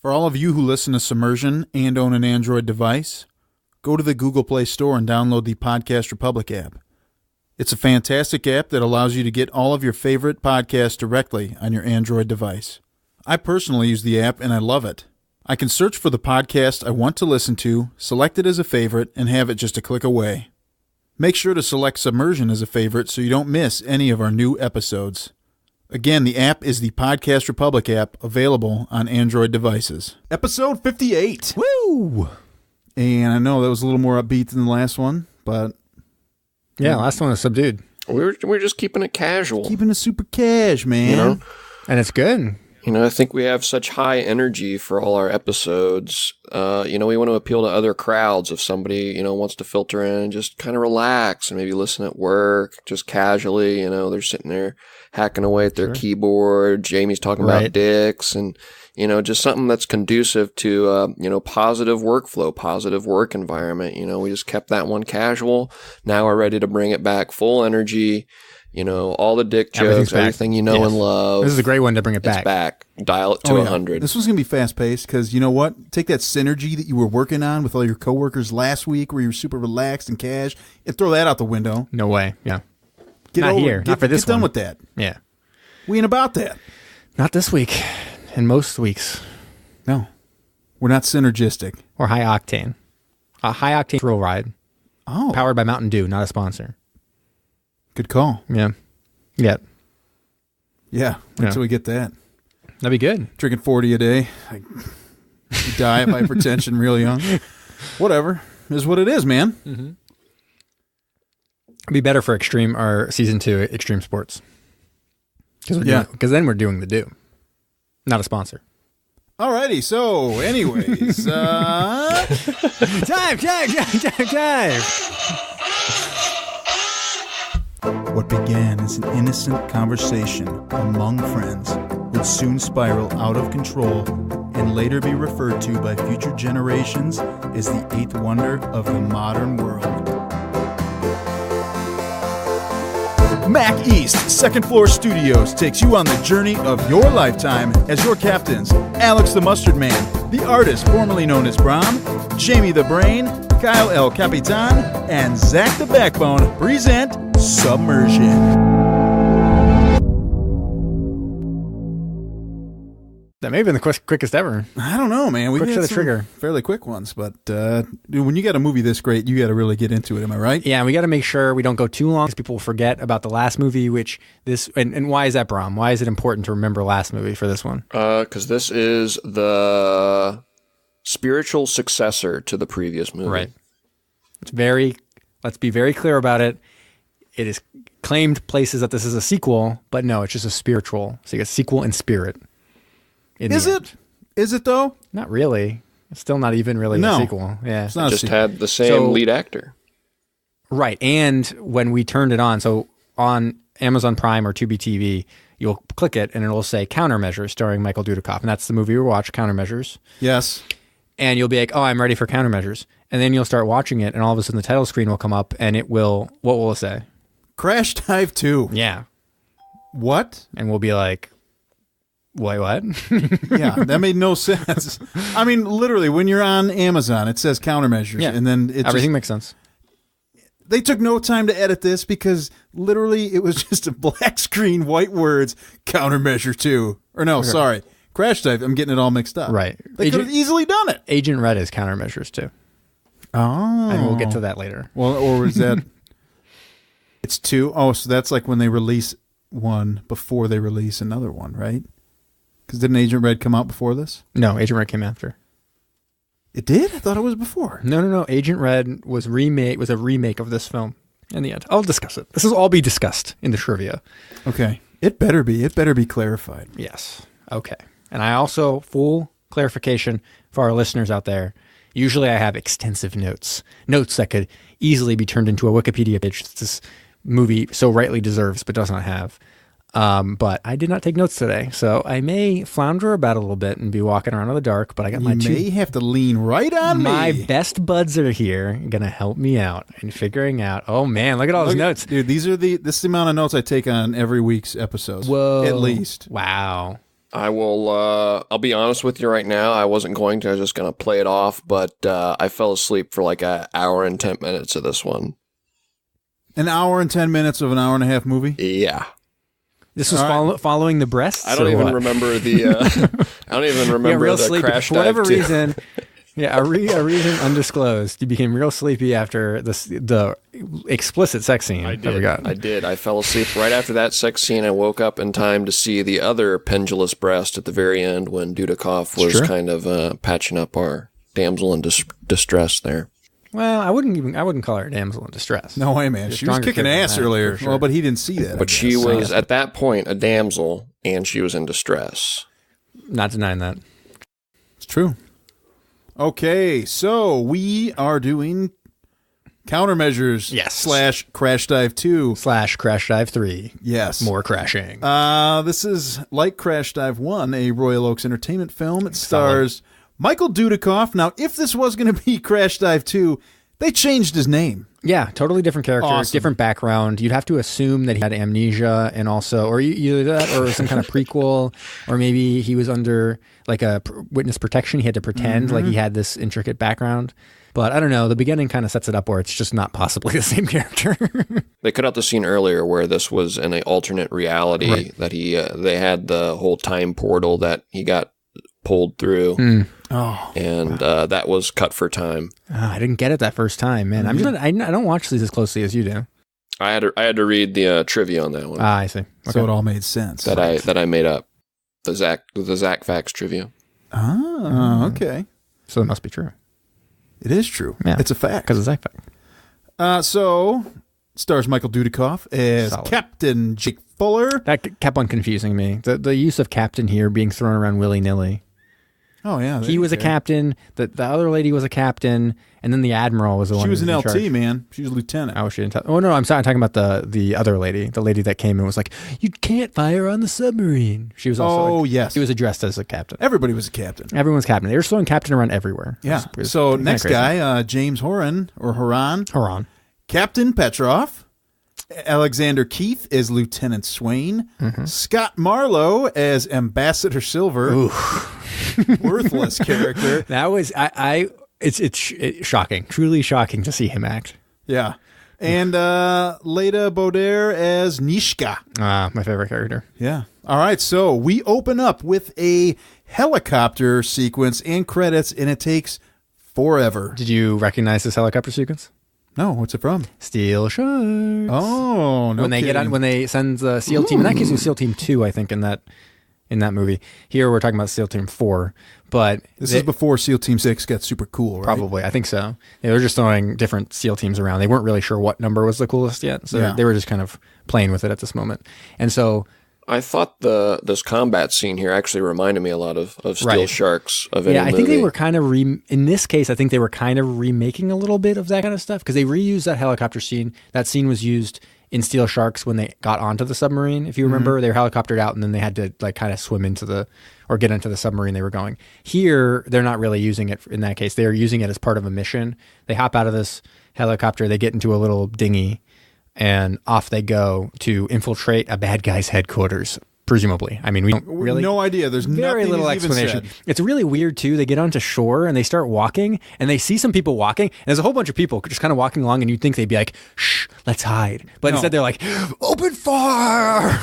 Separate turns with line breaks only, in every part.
For all of you who listen to Submersion and own an Android device, go to the Google Play Store and download the Podcast Republic app. It's a fantastic app that allows you to get all of your favorite podcasts directly on your Android device. I personally use the app and I love it. I can search for the podcast I want to listen to, select it as a favorite, and have it just a click away. Make sure to select Submersion as a favorite so you don't miss any of our new episodes. Again, the app is the Podcast Republic app, available on Android devices. Episode 58.
Woo!
And I know that was a little more upbeat than the last one, but...
Yeah, last one was subdued.
We're just keeping it casual.
Keeping it super cash, man.
You know?
And it's good.
You know, I think we have such high energy for all our episodes. We want to appeal to other crowds. If somebody, wants to filter in and just kind of relax and maybe listen at work, just casually, they're sitting there hacking away at their keyboard. Jamie's talking about dicks and, just something that's conducive to, positive workflow, positive work environment. We just kept that one casual. Now we're ready to bring it back full energy. All the dick jokes, everything and love.
This is a great one to bring it back.
It's back. Dial it to 100.
This one's going to be fast-paced because you know what? Take that synergy that you were working on with all your coworkers last week where you were super relaxed and cash and throw that out the window.
No way. Yeah.
Not for this one. Get done with that.
Yeah.
We ain't about that.
Not this week. And most weeks.
No. We're not synergistic.
Or high octane. A high octane thrill ride.
Oh.
Powered by Mountain Dew, not a sponsor.
Good call.
Yeah. Yeah.
Yeah. Until we get that.
That'd be good.
Drinking 40 a day. You die of hypertension real young. Whatever. Is what it is, man.
Mm-hmm. It'd be better for season 2 Extreme Sports. Because then we're doing the Dew. Not a sponsor.
Alrighty, so anyways.
Time.
What began as an innocent conversation among friends would soon spiral out of control and later be referred to by future generations as the eighth wonder of the modern world. Mac East Second Floor Studios takes you on the journey of your lifetime as your captains, Alex the Mustard Man, the artist formerly known as Brom, Jamie the Brain, Kyle El Capitan, and Zach the Backbone present Submersion.
That may have been the quickest ever.
I don't know, man. We
quick
had
to the
some
trigger.
Fairly quick ones, but dude, when you got a movie this great, you got to really get into it. Am I right?
Yeah, we got to make sure we don't go too long because people will forget about the last movie. And why is that, Brom? Why is it important to remember last movie for this one?
Because this is the spiritual successor to the previous movie.
Right. Let's be very clear about it. It is claimed places that this is a sequel, but no, it's just a spiritual. So you get sequel in spirit.
Is it? Is it though?
Not really. It's still not even really a sequel. Yeah.
It's not
just had the same lead actor.
Right. And when we turned it on, so on Amazon Prime or Tubi TV, you'll click it and it'll say Countermeasures starring Michael Dudikoff. And that's the movie we watch, Countermeasures.
Yes.
And you'll be like, oh, I'm ready for Countermeasures. And then you'll start watching it and all of a sudden the title screen will come up and what will it say?
Crash Dive 2.
Yeah.
What?
And we'll be like, wait, what?
Yeah, that made no sense. I mean, literally, when you're on Amazon, it says Countermeasures.
Yeah.
And then
everything makes sense.
They took no time to edit this because literally it was just a black screen, white words, Countermeasure 2. Or no, sorry. Crash Dive. I'm getting it all mixed up.
Right.
They could have easily done it.
Agent Red is Countermeasures 2.
Oh.
And we'll get to that later.
Well, or was that... It's 2? Oh, so that's like when they release one before they release another one, right? Because didn't Agent Red come out before this?
No, Agent Red came after.
It did? I thought it was before.
No. Agent Red was a remake of this film in the end. I'll discuss it. This will all be discussed in the trivia.
Okay. It better be. It better be clarified.
Yes. Okay. And I also, full clarification for our listeners out there, usually I have extensive notes that could easily be turned into a Wikipedia page that this movie so rightly deserves but does not have. But I did not take notes today, so I may flounder about a little bit and be walking around in the dark, but I got
You may have to lean right on
my
me.
best buds are here, going to help me out in figuring out. Oh man, look at all those notes.
Dude, this is the amount of notes I take on every week's episode.
Whoa.
At least.
Wow.
I will, I'll be honest with you right now. I wasn't going to. I was just going to play it off, but I fell asleep for like an hour and 10 minutes of this one.
An hour and 10 minutes of an hour and a half movie?
Yeah.
This was following the breasts?
I don't even remember the, I don't even remember
real
the
sleepy.
crash
For whatever
dive too.
reason, a reason undisclosed, you became real sleepy after the explicit sex scene that we got.
I did. I fell asleep right after that sex scene. I woke up in time to see the other pendulous breast at the very end when Dudikoff was kind of patching up our damsel in distress there.
Well, I wouldn't call her a damsel in distress.
No way, man. She was kicking ass earlier. Sure. Well, but he didn't see that.
But she was, at that point, a damsel, and she was in distress.
Not denying that.
It's true. Okay, so we are doing countermeasures.
Yes.
/ Crash Dive 2.
/ Crash Dive 3.
Yes.
More crashing.
This is like Crash Dive 1, a Royal Oaks Entertainment film. It stars Michael Dudikoff. Now, if this was going to be Crash Dive 2, they changed his name.
Yeah, totally different character, different background. You'd have to assume that he had amnesia and also, or either that or some kind of prequel, or maybe he was under like a witness protection. He had to pretend like he had this intricate background. But I don't know. The beginning kind of sets it up where it's just not possibly the same character.
They cut out the scene earlier where this was in an alternate reality that they had the whole time portal that he got pulled through. And that was cut for time.
I didn't get it that first time, man. I don't watch these as closely as you do.
I had to read the trivia on that one.
I see. Okay.
So it all made sense.
That I made up. The Zach Facts trivia.
Okay.
So it must be true.
It is true.
Yeah.
It's a fact.
Because it's Zach Fact.
So stars Michael Dudikoff as Captain Jake Fuller.
That kept on confusing me. The use of captain here being thrown around willy-nilly.
Oh, yeah.
He was a captain. The other lady was a captain. And then the admiral was the one
She was
who
an
was in
LT,
charge.
man. She was a lieutenant.
Oh, she didn't tell. Oh, no, I'm talking about the other lady. The lady that came and was like, you can't fire on the submarine. She was also
yes.
She was addressed as a captain.
Everybody was a captain.
Everyone's captain. They were throwing captain around everywhere.
Yeah.
It was
So
kinda
next
crazy.
guy, James Horan.
Horan.
Captain Petrov. Alexander Keith as Lieutenant Swain. Scott Marlowe as Ambassador Silver. Worthless character.
That was it's shocking, truly shocking to see him act.
Yeah. And Leda Boder as Nishka.
My favorite character.
Yeah. All right. So we open up with a helicopter sequence and credits, and it takes forever.
Did you recognize this helicopter sequence?
No. What's it from?
Steel Sharks.
Oh, no.
When they
kidding.
when they send the SEAL team. In that case, it was SEAL Team 2, I think, in that movie. Here we're talking about SEAL Team 4. But
this is before SEAL Team 6 got super cool, right?
Probably. I think so. They were just throwing different SEAL teams around. They weren't really sure what number was the coolest yet. So they were just kind of playing with it at this moment. And so
I thought this combat scene here actually reminded me a lot of Steel Sharks of any
I think
movie.
they were kind of in this case, I think they were kind of remaking a little bit of that kind of stuff because they reused that helicopter scene. That scene was used in Steel Sharks when they got onto the submarine. If you remember, they were helicoptered out and then they had to like kind of swim into or get into the submarine they were going. Here, they're not really using it in that case. They are using it as part of a mission. They hop out of this helicopter, they get into a little dinghy, and off they go to infiltrate a bad guy's headquarters, presumably. I mean, we don't really...
No idea. There's
very
nothing
little
he's even
explanation.
said.
It's really weird, too. They get onto shore, and they start walking, and they see some people walking, and there's a whole bunch of people just kind of walking along, and you'd think they'd be like, shh, let's hide. But instead they're like, open fire!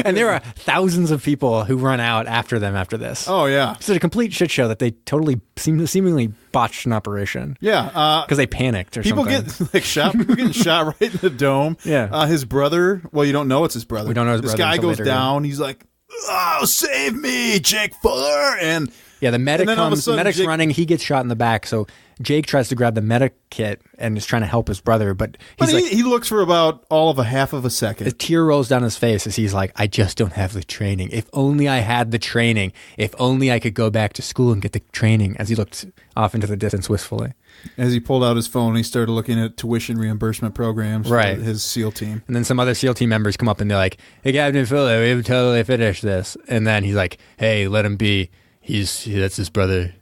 And there are thousands of people who run out after them after this.
Oh, yeah.
It's a complete shit show that they totally seemingly botched an operation.
Yeah.
Because they panicked or
people
something.
Get shot. People getting shot right in the dome.
Yeah.
His brother, well, you don't know it's his brother.
We don't know his brother
This guy
until
goes
later,
down. He's like, oh, save me, Jake Fuller. And
yeah, the medic
and then all of a
comes,
sudden,
medic's running, he gets shot in the back, so Jake tries to grab the medic kit and is trying to help his brother, but
he looks for about all of a half of a second.
a tear rolls down his face as he's like, I just don't have the training. If only I had the training. If only I could go back to school and get the training, as he looked off into the distance wistfully.
As he pulled out his phone, he started looking at tuition reimbursement programs for his SEAL team.
And then some other SEAL team members come up and they're like, hey, Captain Fuller, we have totally finished this. And then he's like, hey, let him be. That's his brother.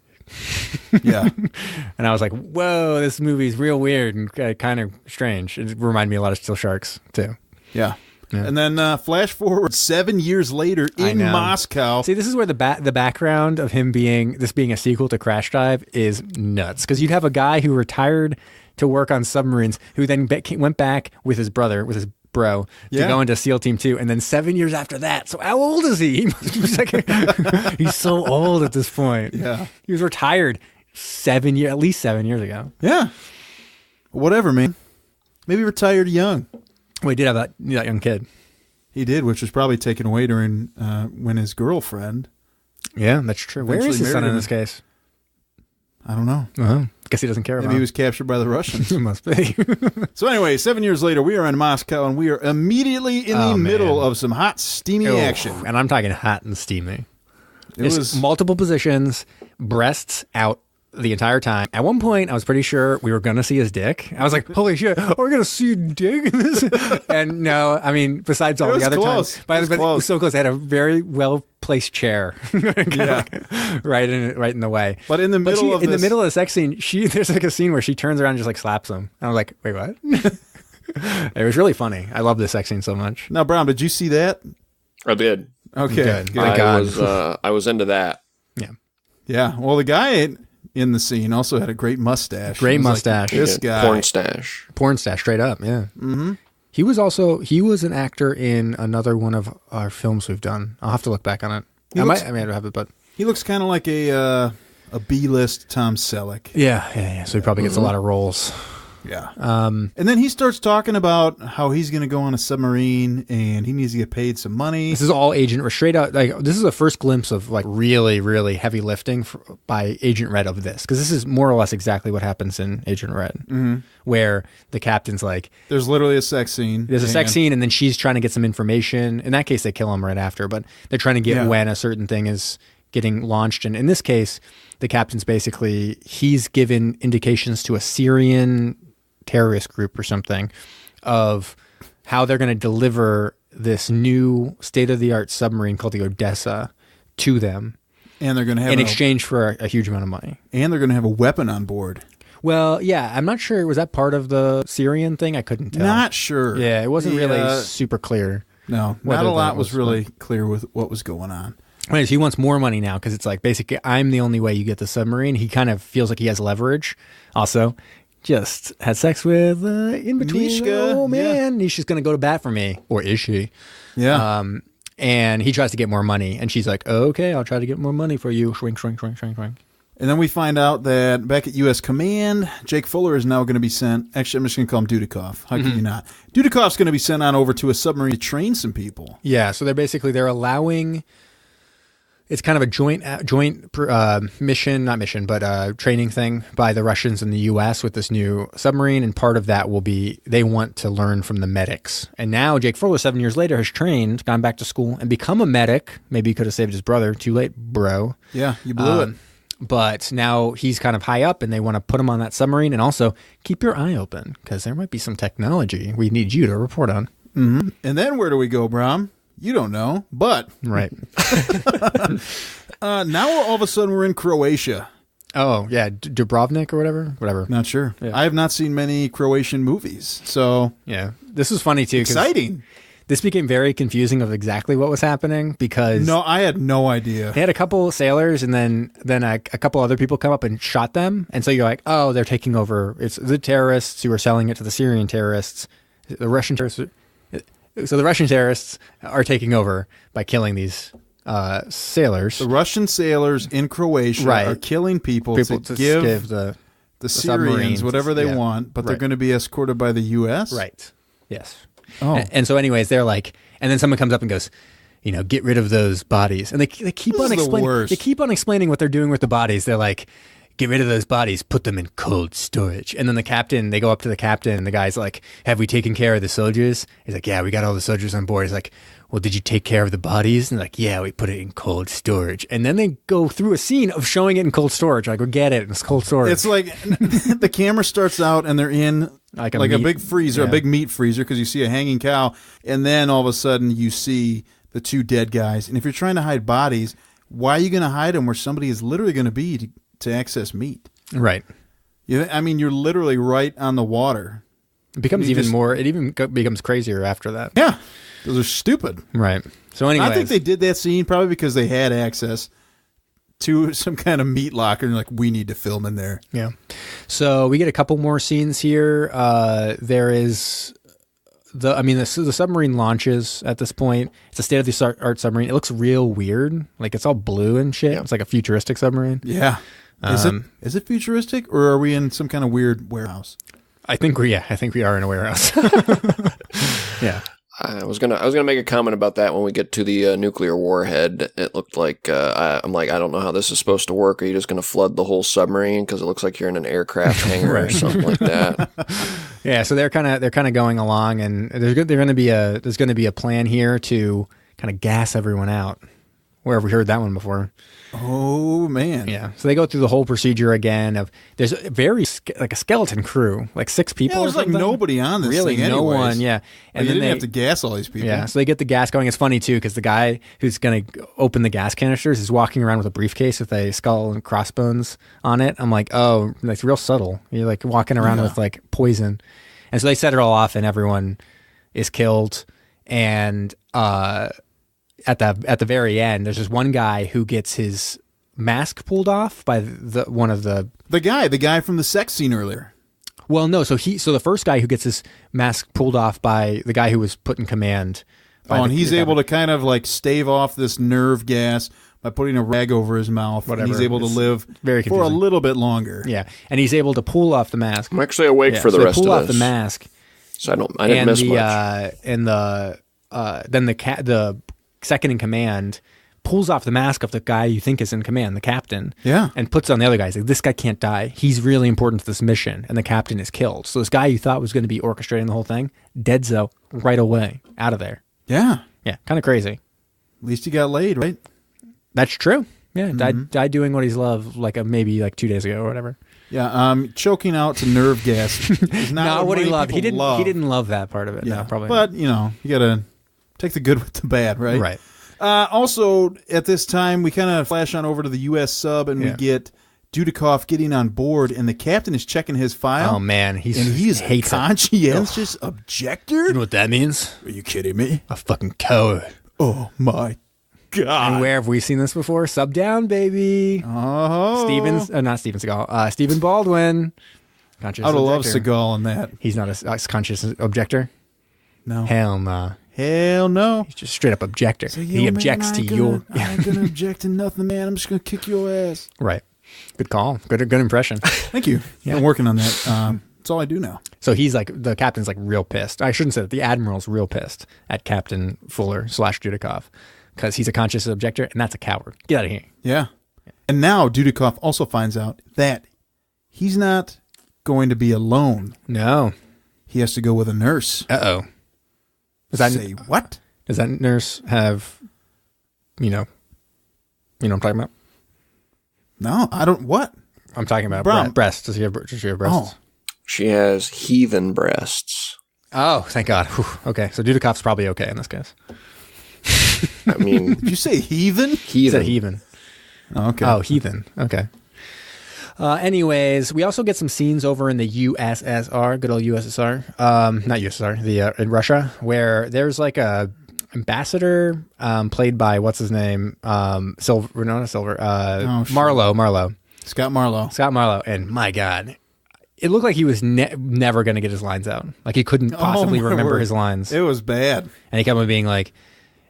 Yeah.
And I was like, whoa, this movie's real weird and kind of strange. It reminded me a lot of Steel Sharks, too.
Yeah.
Yeah.
And then flash forward 7 years later in Moscow.
See, this is where the background of him being a sequel to Crash Dive is nuts. Because you'd have a guy who retired to work on submarines, who then went back with his brother, with his bro, to go into SEAL Team 2. And then 7 years after that, so how old is he? He must be like, he's so old at this point.
Yeah.
He was retired at least 7 years ago.
Yeah. Whatever, man. Maybe retired young.
Well, he did have that young kid.
He did, which was probably taken away during when his girlfriend.
Yeah, that's true. Where is his son in this case?
I don't know.
Uh-huh. Guess he doesn't care about
Maybe he was captured by the Russians.
It must be.
So anyway, 7 years later, we are in Moscow, and we are immediately in the middle of some hot, steamy action.
And I'm talking hot and steamy.
It was
multiple positions, breasts out the entire time. At one point, I was pretty sure we were going to see his dick. I was like, holy shit, are we going to see dick in this? And no, I mean, besides all the other times. But it was so close. I had a very well-placed chair right in the way.
But in the middle of
the sex scene, there's like a scene where she turns around and just like slaps him. And I was like, wait, what? It was really funny. I love this sex scene so much.
Now, Brom, did you see that?
I did.
Okay.
Good. My God.
I was into that.
Yeah.
Yeah. Well, the guy in the scene also had a great mustache.
Great mustache.
Like, this guy.
Porn stash,
straight up. Yeah.
Mm-hmm.
He was an actor in another one of our films we've done. I'll have to look back on it. I might have it, but
he looks kind of like a B-list Tom Selleck.
Yeah. So he probably gets a lot of roles.
Yeah. And then he starts talking about how he's going to go on a submarine and he needs to get paid some money.
This is all straight out. Like, this is the first glimpse of like really, really heavy lifting by Agent Red of this. Because this is more or less exactly what happens in Agent Red, where the captain's like,
there's literally a sex scene.
There's a sex scene, and then she's trying to get some information. In that case, they kill him right after, but they're trying to get when a certain thing is getting launched. And in this case, the captain's basically, he's given indications to a Syrian terrorist group or something of how they're going to deliver this new state-of-the-art submarine called the Odessa to them,
and they're going to have
in exchange for a huge amount of money.
And they're going to have a weapon on board.
Well, yeah, I'm not sure. Was that part of the Syrian thing? I couldn't tell.
Not sure.
Yeah, it wasn't really super clear.
No, not a lot was really clear with what was going on.
Anyways, he wants more money now because it's like basically I'm the only way you get the submarine. He kind of feels like he has leverage. Also, just had sex with in between.
Nishka.
Oh man, Nisha's gonna go to bat for me, or is she?
Yeah.
And he tries to get more money, and she's like, "Okay, I'll try to get more money for you." Shrink, shrink, shrink, shrink, shrink.
And then we find out that back at U.S. Command, Jake Fuller is now going to be sent. Actually, I'm just going to call him Dudikoff. How can you not? Dudikoff's going to be sent on over to a submarine to train some people.
Yeah, so they're allowing. It's kind of a joint training thing by the Russians and the U.S. with this new submarine, and part of that will be they want to learn from the medics. And now Jake Fuller, 7 years later, has trained, gone back to school, and become a medic. Maybe he could have saved his brother. Too late, bro.
Yeah, you blew it.
But now he's kind of high up, and they want to put him on that submarine. And also, keep your eye open, because there might be some technology we need you to report on.
Mm-hmm. And then where do we go, Brom? You don't know, but...
Right.
Now all of a sudden we're in Croatia.
Oh, yeah. Dubrovnik or whatever.
Not sure. Yeah. I have not seen many Croatian movies, so...
Yeah. This was funny, too.
Exciting.
This became very confusing of exactly what was happening because...
No, I had no idea.
They had a couple sailors and then a couple other people come up and shot them. And so you're like, oh, they're taking over. It's the terrorists who are selling it to the Syrian terrorists. The Russian terrorists... So the Russian terrorists are taking over by killing these sailors.
The Russian sailors in Croatia are killing people to give the Syrians whatever they want, but they're going to be escorted by the U.S.?
Right. Yes.
Oh.
And so anyways, they're like, and then someone comes up and goes, get rid of those bodies. And they keep on explaining. They keep on explaining what they're doing with the bodies. They're like, get rid of those bodies, put them in cold storage. And then they go up to the captain, and the guy's like, have we taken care of the soldiers? He's like, yeah, we got all the soldiers on board. He's like, well, did you take care of the bodies? And they're like, yeah, we put it in cold storage. And then they go through a scene of showing it in cold storage. Like, go get it. It's cold storage.
It's like the camera starts out and they're in like a big freezer, a big meat freezer, because you see a hanging cow. And then all of a sudden you see the two dead guys. And if you're trying to hide bodies, why are you going to hide them where somebody is literally going to be to access meat?
Right.
I mean, you're literally right on the water.
It becomes it even becomes crazier after that.
Yeah. Those are stupid.
Right. So anyway,
I think they did that scene probably because they had access to some kind of meat locker and like, we need to film in there.
Yeah. So we get a couple more scenes here. There is the submarine launches at this point. It's a state-of-the-art submarine. It looks real weird. Like it's all blue and shit. Yeah. It's like a futuristic submarine.
Yeah. Is it futuristic or are we in some kind of weird warehouse?
I think we are in a warehouse. Yeah.
I was gonna make a comment about that when we get to the nuclear warhead. It looked like I'm like, I don't know how this is supposed to work. Are you just gonna flood the whole submarine because it looks like you're in an aircraft hangar or something like that?
Yeah, so they're kind of going along, and there's going to be a plan here to kind of gas everyone out. Where have we heard that one before?
Oh man!
Yeah, so they go through the whole procedure again. There's a like a skeleton crew, like 6 people.
Yeah, there's like nobody on this
really,
thing
no
anyways.
one. Yeah,
and then they have to gas all these people.
Yeah, so they get the gas going. It's funny too because the guy who's going to open the gas canisters is walking around with a briefcase with a skull and crossbones on it. I'm like, oh, that's real subtle. You're like walking around with like poison, and so they set it all off, and everyone is killed. And at the very end, there's just one guy who gets his mask pulled off by the
guy from the sex scene earlier.
Well, no, so the first guy who gets his mask pulled off by the guy who was put in command.
And he's able to kind of like stave off this nerve gas by putting a rag over his mouth.
Whatever.
And he's able to live for a little bit longer.
Yeah, and he's able to pull off the mask.
I'm actually awake for the rest of this.
Pull off the mask.
So I didn't miss much.
And then the second in command pulls off the mask of the guy you think is in command, the captain.
Yeah.
And puts it on the other guy. He's like, this guy can't die. He's really important to this mission. And the captain is killed. So this guy you thought was going to be orchestrating the whole thing, deadzo right away, out of there.
Yeah.
Yeah, kind of crazy.
At least he got laid, right?
That's true. Yeah, died doing what he's loved maybe 2 days ago or whatever.
Yeah, choking out to nerve gas is not
what he loved. He didn't love that part of it.
Yeah.
No, probably
but,
not.
You got to take the good with the bad, right?
Right.
Also, at this time, we kind of flash on over to the U.S. sub, and we get Dudikoff getting on board, and the captain is checking his file.
Oh, man.
He's a conscientious objector?
You know what that means?
Are you kidding me?
A fucking coward.
Oh, my God.
And where have we seen this before? Sub down, baby.
Oh.
Not Steven Seagal. Stephen Baldwin.
Conscious I'd love Seagal in that.
He's not a conscious objector?
No.
Hell nah.
Hell no.
He's just straight up objector. He objects to your...
I ain't going to object to nothing, man. I'm just going to kick your ass.
Right. Good call. Good impression.
Thank you. Yeah. I'm working on that. That's all I do now.
So he's like, the captain's like real pissed. I shouldn't say that. The admiral's real pissed at Captain Fuller / Dudikoff because he's a conscious objector and that's a coward. Get out of here.
Yeah. And now Dudikoff also finds out that he's not going to be alone.
No.
He has to go with a nurse.
Uh-oh.
Say what?
Does that nurse have, you know what I'm talking about?
No, I don't. What?
I'm talking about breasts. Does she have breasts?
Oh.
She has heathen breasts.
Oh, thank God. Whew. Okay, so Dudikoff's probably okay in this case.
I mean...
Did you say heathen?
He said heathen.
Oh, okay.
Oh, heathen. Okay. Anyways, we also get some scenes over in the USSR, good old USSR, not USSR, in Russia, where there's like a ambassador, played by what's his name, Marlowe.
Scott Marlowe,
and my God, it looked like he was never going to get his lines out. Like he couldn't possibly remember his lines.
It was bad,
and he kept on being like,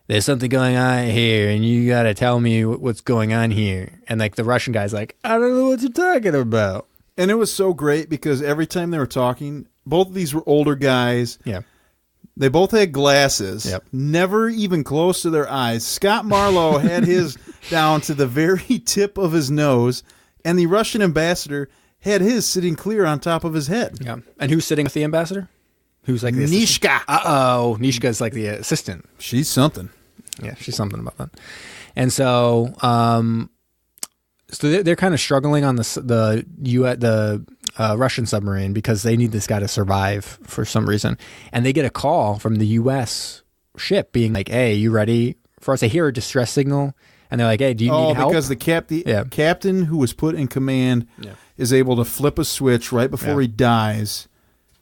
there's something going on here, and you got to tell me what's going on here. And like the Russian guy's like, I don't know what you're talking about.
And it was so great because every time they were talking, both of these were older guys.
Yeah.
They both had glasses,
Yep.
never even close to their eyes. Scott Marlowe had his down to the very tip of his nose, and the Russian ambassador had his sitting clear on top of his head.
Yeah. And who's sitting with the ambassador? Who's like the
Nishka.
Uh-oh. Nishka's like the assistant.
She's something.
Yeah, she's something about that. And so they're kind of struggling on the Russian submarine because they need this guy to survive for some reason. And they get a call from the U.S. ship being like, hey, you ready for us? They hear a distress signal. And they're like, hey, do you need help?
Because the captain who was put in command is able to flip a switch right before he dies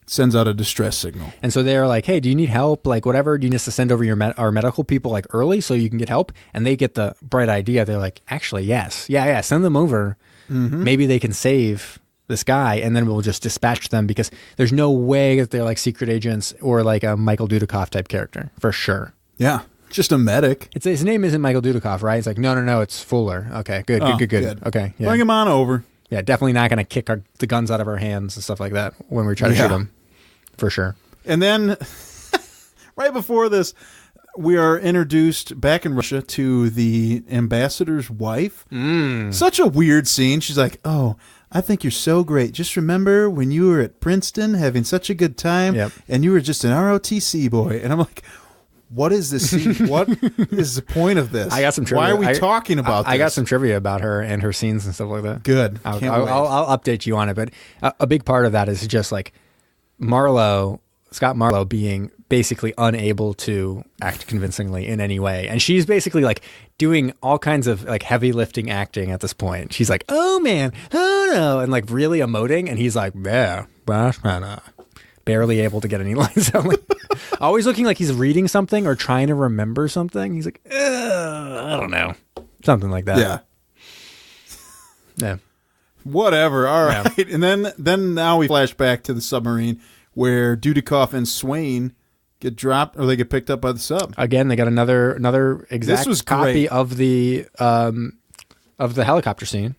Sends out a distress signal.
And so they're like, hey, do you need help? Like, whatever. Do you need us to send over our medical people like early so you can get help? And they get the bright idea. They're like, actually, yes. Yeah. Send them over. Maybe they can save this guy, and then we'll just dispatch them, because there's no way that they're like secret agents or like a Michael Dudikoff type character, for sure.
Yeah. Just a medic.
His name isn't Michael Dudikoff, right? He's like, no, it's Fuller. Okay, good. Okay, yeah.
Bring him on over.
Yeah, definitely not going to kick the guns out of our hands and stuff like that when we try to shoot them, for sure.
And then right before this, we are introduced back in Russia to the ambassador's wife. Such a weird scene. She's like, oh, I think you're so great. Just remember when you were at Princeton having such a good time, and you were just an ROTC boy. And I'm like, what is this scene? What is the point of this?
I got some trivia.
Why are we talking about this?
I got some trivia about her and her scenes and stuff like that.
Good.
I'll update you on it. But a big part of that is just like Scott Marlowe being basically unable to act convincingly in any way. And she's basically like doing all kinds of like heavy lifting acting at this point. She's like, oh man, oh no, and like really emoting. And he's like, yeah, barely able to get any lines out. Like, always looking like he's reading something or trying to remember something. He's like, I don't know. Something like that. Yeah.
Whatever. All right. Yeah. And then now we flash back to the submarine where Dudikoff and Swain get dropped, or they get picked up by the sub.
Again, they got another exact copy of the helicopter scene.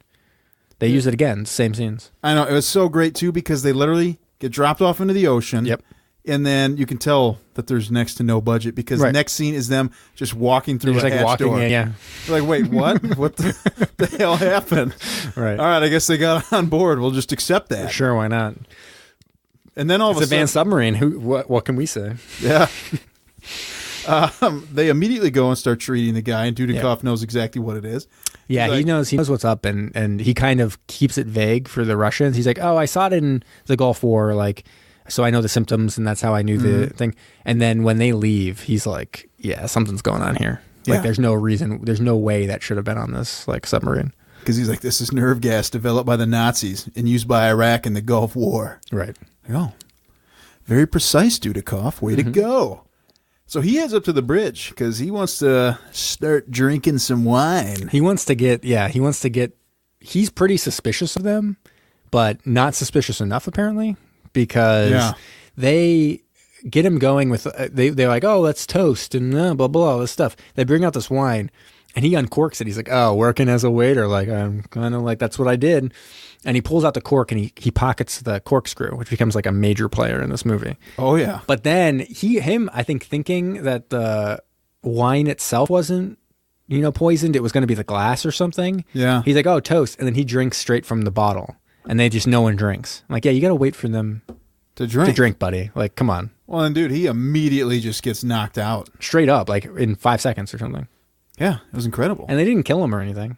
They use it again, same scenes.
I know, it was so great too, because they literally get dropped off into the ocean.
Yep.
And then you can tell that there's next to no budget, because the next scene is them just walking through a hatch door.
Yeah.
They're like, wait, what? What the hell happened?
Right.
All right, I guess they got on board. We'll just accept that.
Sure, why not?
And then all
it's
of a sudden,
advanced submarine. What can we say?
Yeah. They immediately go and start treating the guy, and Dudikoff knows exactly what it is.
Yeah, he knows what's up, and he kind of keeps it vague for the Russians. He's like, oh, I saw it in the Gulf War, like, so I know the symptoms, and that's how I knew the thing. And then when they leave, he's like, yeah, something's going on here. Like, there's no reason, there's no way that should have been on this like submarine.
Because he's like, this is nerve gas developed by the Nazis and used by Iraq in the Gulf War.
Right.
Oh, very precise, Dudikoff. Way to go. So he heads up to the bridge because he wants to start drinking some wine.
He's pretty suspicious of them, but not suspicious enough, apparently, because they get him going with, they're like, oh, let's toast and blah, blah, blah, all this stuff. They bring out this wine, and he uncorks it. He's like, oh, working as a waiter. Like, I'm kind of like, that's what I did. And he pulls out the cork, and he pockets the corkscrew, which becomes like a major player in this movie.
Oh, yeah.
But then I think thinking that the wine itself wasn't, poisoned, it was going to be the glass or something.
Yeah.
He's like, oh, toast. And then he drinks straight from the bottle, and no one drinks. I'm like, yeah, you got to wait for them
to drink,
buddy. Like, come on.
Well, and dude, he immediately just gets knocked out.
Straight up, like in 5 seconds or something.
Yeah, it was incredible.
And they didn't kill him or anything.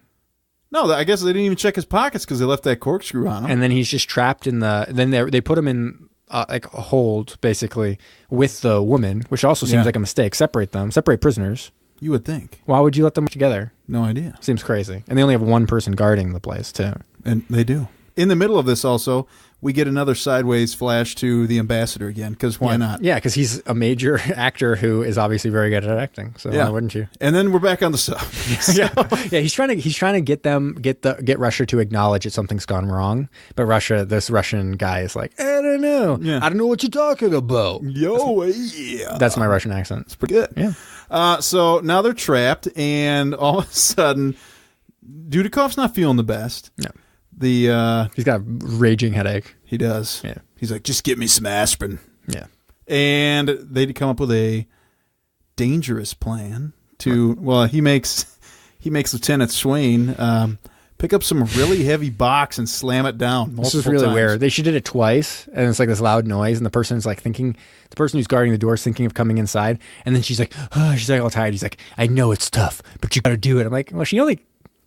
No, I guess they didn't even check his pockets because they left that corkscrew on him.
And then he's just trapped in then they put him in like a hold, basically, with the woman, which also seems like a mistake. Separate prisoners.
You would think.
Why would you let them work together?
No idea.
Seems crazy. And they only have one person guarding the place, too.
And they do. In the middle of this also, we get another sideways flash to the ambassador again, because why not?
Yeah, because he's a major actor who is obviously very good at acting. So why wouldn't you?
And then we're back on the sub.
Yeah. He's trying to get Russia to acknowledge that something's gone wrong. But this Russian guy is like, I don't know. Yeah. I don't know what you're talking about. That's my Russian accent.
It's pretty good.
Yeah.
So now they're trapped, and all of a sudden, Dudikoff's not feeling the best.
No.
He's
got a raging headache.
He does.
Yeah.
He's like, just get me some aspirin.
Yeah.
And they come up with a dangerous plan to, he makes Lieutenant Swain pick up some really heavy box and slam it down.
This is really weird. They did it twice, and it's like this loud noise, and the person who's guarding the door is thinking of coming inside, and then she's like all tired. He's like, I know it's tough, but you got to do it. I'm like, well, she only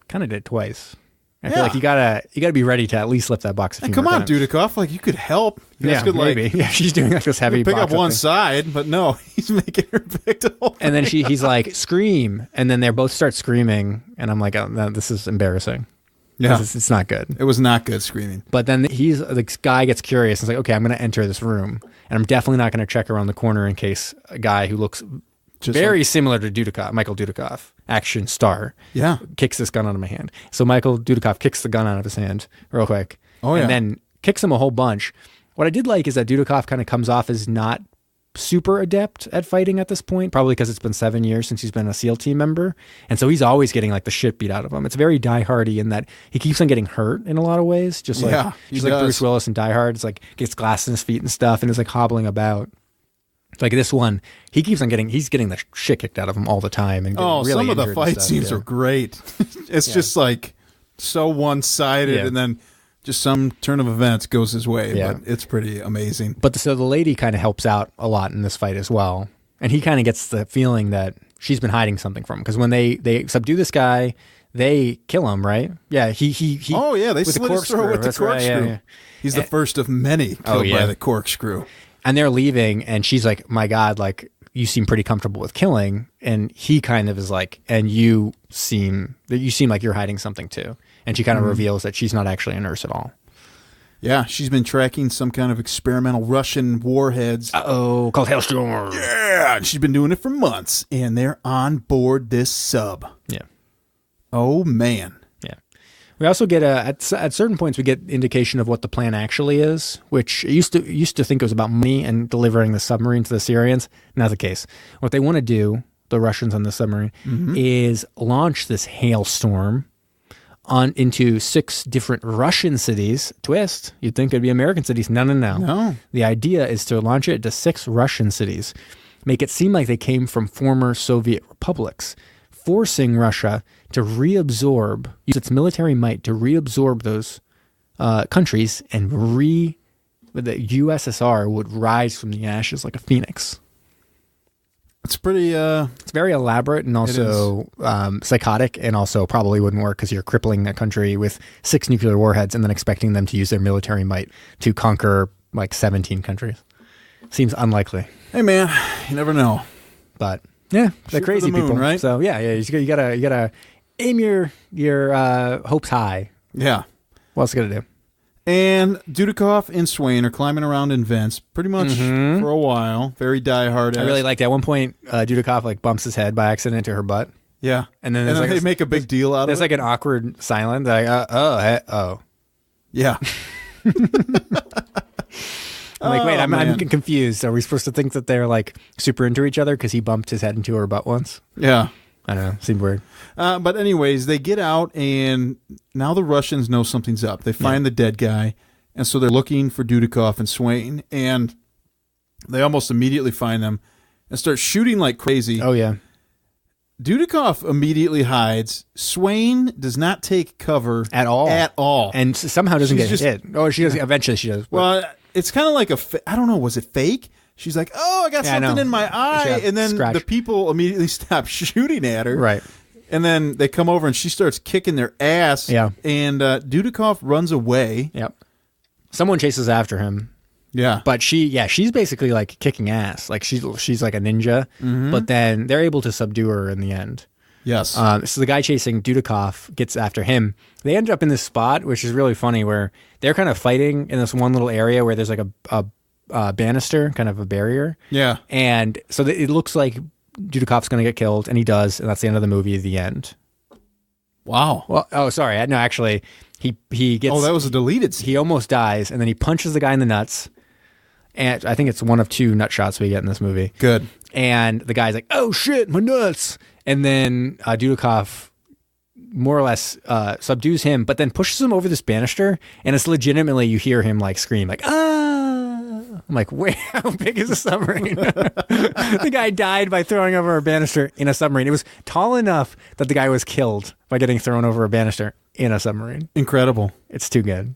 kind of did it twice. I feel like you gotta be ready to at least lift that box.
Come on, Dudikoff, like you could help.
Maybe. She's doing like this heavy.
Pick
box
up one side, but no, he's making her pick the whole thing.
And then he's like, scream, and then they both start screaming, and I'm like, oh, no, this is embarrassing.
Yeah.
It's not good.
It was not good screaming.
But then the guy gets curious and is like, okay, I'm going to enter this room. And I'm definitely not going to check around the corner in case a guy who looks very similar to Dudikoff, Michael Dudikoff, action star, kicks this gun out of my hand. So Michael Dudikoff kicks the gun out of his hand real quick. And then kicks him a whole bunch. What I did like is that Dudikoff kind of comes off as not super adept at fighting at this point, probably because it's been 7 years since he's been a SEAL team member. And so he's always getting like the shit beat out of him. It's very Die Hardy in that he keeps on getting hurt in a lot of ways. Just like Bruce Willis in Die Hard. It's like gets glass in his feet and stuff and is like hobbling about. Like this one, he's getting the shit kicked out of him all the time. And really
some of the fight scenes are great. It's just like so one-sided and then just some turn of events goes his way, but it's pretty amazing.
But so the lady kind of helps out a lot in this fight as well. And he kind of gets the feeling that she's been hiding something from him. Because when they subdue this guy, they kill him, right? Yeah, he
they slit his throat with the corkscrew. Right, yeah. He's the first of many killed by the corkscrew.
And they're leaving, and she's like, my God, like, you seem pretty comfortable with killing. And he kind of is like, and you seem like you're hiding something too. And she kind of reveals that she's not actually a nurse at all.
Yeah, she's been tracking some kind of experimental Russian warheads.
Called Hailstorm.
Yeah, and she's been doing it for months, and they're on board this sub.
Yeah.
Oh, man.
Yeah. We also get at certain points we get indication of what the plan actually is, which used to think it was about money and delivering the submarine to the Syrians. Not the case. What they want to do, the Russians on the submarine, is launch this hailstorm into 6 different Russian cities. Twist. You'd think it'd be American cities. No. The idea is to launch it to 6 Russian cities, make it seem like they came from former Soviet republics, forcing Russia to use its military might to reabsorb those countries, and the USSR would rise from the ashes like a phoenix.
It's pretty...
it's very elaborate and also psychotic, and also probably wouldn't work because you're crippling a country with 6 nuclear warheads and then expecting them to use their military might to conquer like 17 countries. Seems unlikely.
Hey, man, you never know.
But yeah, they're crazy people,
right?
So yeah, you gotta aim your hopes high.
Yeah.
What else you gotta do?
And Dudikoff and Swain are climbing around in vents pretty much for a while. Very diehard.
I really liked it. At one point, Dudikoff like bumps his head by accident into her butt.
Yeah.
And then
they make a big deal out of it.
There's like an awkward silence. Like, oh.
Yeah.
I'm like, wait, I'm confused. Are we supposed to think that they're like super into each other because he bumped his head into her butt once?
Yeah.
I don't know. Seemed weird.
But anyways, they get out, and now the Russians know something's up. They find the dead guy, and so they're looking for Dudikoff and Swain, and they almost immediately find them and start shooting like crazy.
Oh, yeah.
Dudikoff immediately hides. Swain does not take cover
at all. And somehow doesn't get hit. Oh, she does. Eventually she does.
Well, it's kind of like I don't know, was it fake? She's like, oh, I got something in my eye. And then the people immediately stop shooting at her.
Right.
And then they come over and she starts kicking their ass.
Yeah.
And Dudikoff runs away.
Yep. Someone chases after him.
Yeah.
But she's basically like kicking ass. Like she's like a ninja. But then they're able to subdue her in the end.
Yes.
So the guy chasing Dudikoff gets after him. They end up in this spot, which is really funny, where they're kind of fighting in this one little area where there's like a banister, kind of a barrier.
Yeah.
And so it looks like Dudikoff's going to get killed, and he does, and that's the end of the movie, the end.
Wow.
Well, sorry. No, actually, he gets...
Oh, that was a deleted scene.
He almost dies, and then he punches the guy in the nuts, and I think it's one of 2 nut shots we get in this movie.
Good.
And the guy's like, oh, shit, my nuts! And then Dudikoff more or less subdues him, but then pushes him over this banister, and it's legitimately, you hear him like scream, like, ah! I'm like, wait, how big is a submarine? The guy died by throwing over a banister in a submarine. It was tall enough that the guy was killed by getting thrown over a banister in a submarine.
Incredible.
It's too good.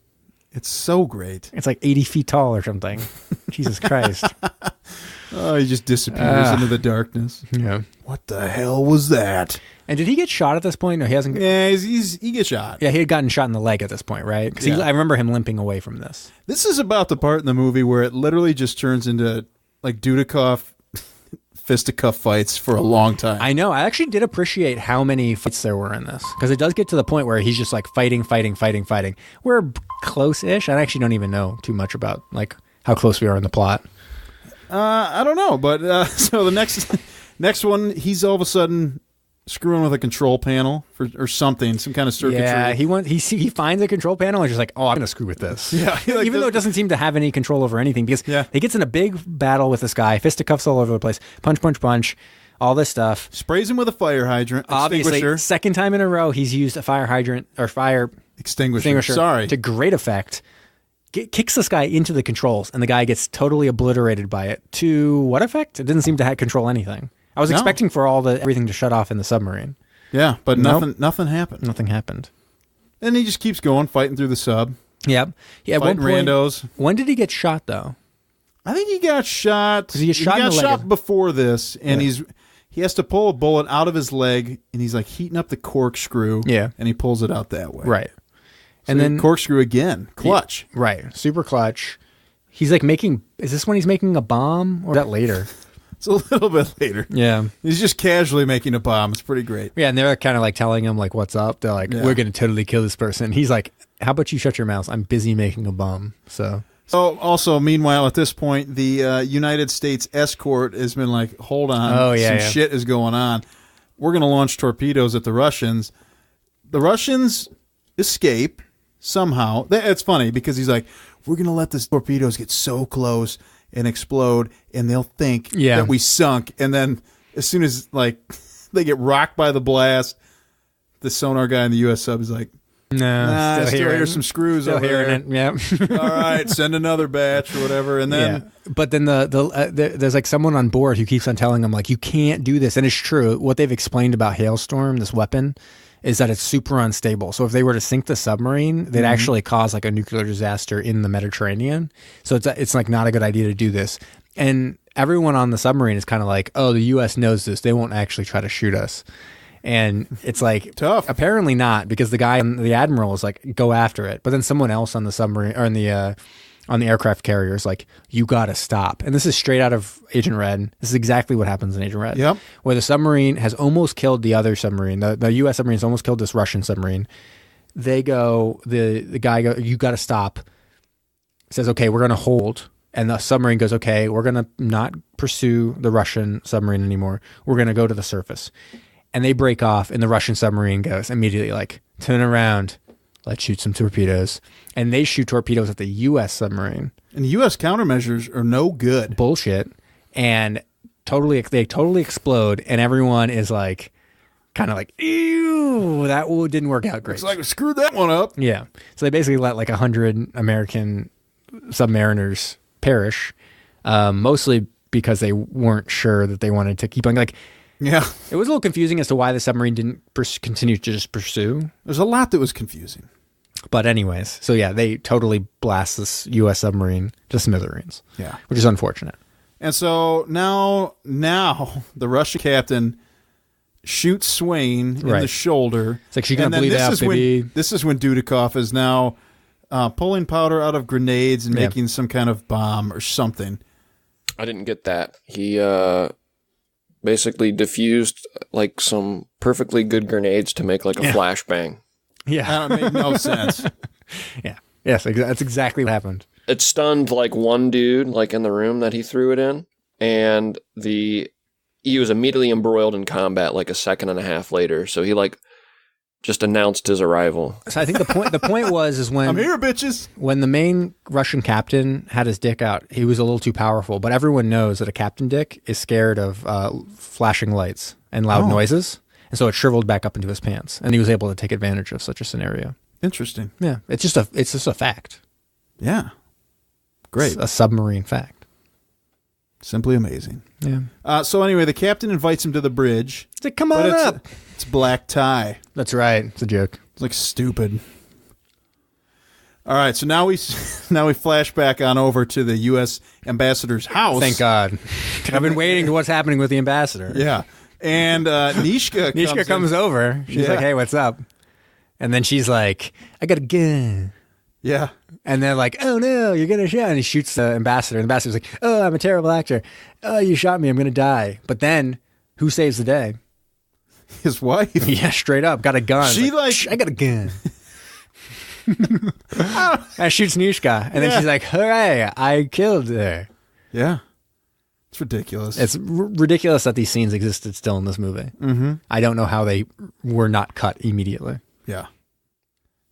It's so great.
It's like 80 feet tall or something. Jesus Christ.
Oh, he just disappears into the darkness.
Yeah.
What the hell was that?
And did he get shot at this point? No, he hasn't.
Yeah, he gets shot.
Yeah, he had gotten shot in the leg at this point, right? Because I remember him limping away from this.
This is about the part in the movie where it literally just turns into like Dudikoff fisticuff fights for a long time.
I know. I actually did appreciate how many fights there were in this, because it does get to the point where he's just like fighting. We're close-ish. I actually don't even know too much about like how close we are in the plot.
I don't know, but so the next one, he's all of a sudden screwing with a control panel or something, some kind of circuitry.
Yeah, he finds a control panel and just like, oh, I'm gonna screw with this.
Yeah,
even though it doesn't seem to have any control over anything, because he gets in a big battle with this guy, fisticuffs all over the place, punch, all this stuff.
Sprays him with a fire hydrant,
Obviously, second time in a row he's used a fire hydrant or fire extinguisher. Sorry, to great effect. Kicks this guy into the controls, and the guy gets totally obliterated by it. To what effect? It didn't seem to control anything. I was expecting for everything to shut off in the submarine.
Yeah, but nothing happened.
Nothing happened.
And he just keeps going, fighting through the sub.
Yep. Yeah.
Fighting randos.
When did he get shot, though?
I think he got shot.
He got shot
before this, and he has to pull a bullet out of his leg, and he's like heating up the corkscrew.
Yeah.
And he pulls it out that way.
Right.
So and then corkscrew again, clutch.
Right. Super clutch. He's like is this when he's making a bomb, or is that later?
It's a little bit later.
Yeah.
He's just casually making a bomb. It's pretty great.
Yeah, and they're kind of like telling him like, what's up? They're like, we're going to totally kill this person. He's like, how about you shut your mouth? I'm busy making a bomb. So
also, meanwhile, at this point, the United States escort has been like, hold on. Some shit is going on. We're going to launch torpedoes at the Russians. The Russians escape somehow. It's funny because he's like, we're going to let the torpedoes get so close and explode, and they'll think that we sunk. And then as soon as like they get rocked by the blast, the sonar guy in the U.S. sub is like, still hear some screws over there.
Yeah.
All right, send another batch or whatever. And then,
but then there's like someone on board who keeps on telling them like, you can't do this. And it's true. What they've explained about Hailstorm, this weapon, is that it's super unstable. So if they were to sink the submarine, they'd actually cause like a nuclear disaster in the Mediterranean. So it's like not a good idea to do this. And everyone on the submarine is kind of like, oh, the U.S. knows this. They won't actually try to shoot us. And it's like
tough.
Apparently not, because the guy, the admiral, is like, go after it. But then someone else on the submarine or on the aircraft carrier is like, you got to stop. And this is straight out of Agent Red. This is exactly what happens in Agent Red.
Yep.
Where the submarine has almost killed the other submarine. The U.S. submarine has almost killed this Russian submarine. The guy goes, you got to stop. Says, okay, we're going to hold. And the submarine goes, okay, we're going to not pursue the Russian submarine anymore. We're going to go to the surface. And they break off, and the Russian submarine goes immediately like, turn around. Let's shoot some torpedoes. And they shoot torpedoes at the U.S. submarine.
And U.S. countermeasures are no good.
Bullshit. And they totally explode, and everyone is like, kind of like, ew, that didn't work out great.
It's like we screwed that one up.
Yeah. So they basically let like 100 American submariners perish, mostly because they weren't sure that they wanted to keep on like.
Yeah.
It was a little confusing as to why the submarine didn't continue to just pursue.
There's a lot that was confusing.
But anyways, so yeah, they totally blast this U.S. submarine to smithereens.
Yeah.
Which is unfortunate.
And so now the Russian captain shoots Swain in the shoulder.
It's like she's going to bleed out, baby.
This is when Dudikoff is now pulling powder out of grenades and making some kind of bomb or something.
I didn't get that. He basically diffused like some perfectly good grenades to make like a flashbang.
Yeah.
That made no sense.
Yeah. Yes, that's exactly what happened.
It stunned like one dude like in the room that he threw it in, and he was immediately embroiled in combat like a second and a half later. So he like just announced his arrival.
So I think the point was when
I'm here, bitches.
When the main Russian captain had his dick out, he was a little too powerful. But everyone knows that a captain dick is scared of flashing lights and loud noises, and so it shriveled back up into his pants, and he was able to take advantage of such a scenario.
Interesting.
Yeah, it's just a fact.
Yeah, great.
It's a submarine fact.
Simply amazing.
Yeah.
So anyway, the captain invites him to the bridge.
It's like, come on up.
It's black tie.
That's right. It's a joke.
It's like stupid. All right, so now we flash back on over to the U.S. ambassador's house.
Thank God. I've been waiting to what's happening with the ambassador.
Yeah. And Nishka
comes over. She's like, hey, what's up? And then she's like, I got a gun.
Yeah.
And they're like, oh no, you're gonna shot. And he shoots the ambassador. And the ambassador's like, oh, I'm a terrible actor. Oh, you shot me. I'm gonna die. But then, who saves the day?
His wife.
Yeah, straight up. Got a gun.
She
I got a gun. And shoots Nishka. And then she's like, hooray, I killed her.
Yeah. It's ridiculous.
It's ridiculous that these scenes existed still in this movie.
Mm-hmm.
I don't know how they were not cut immediately.
Yeah.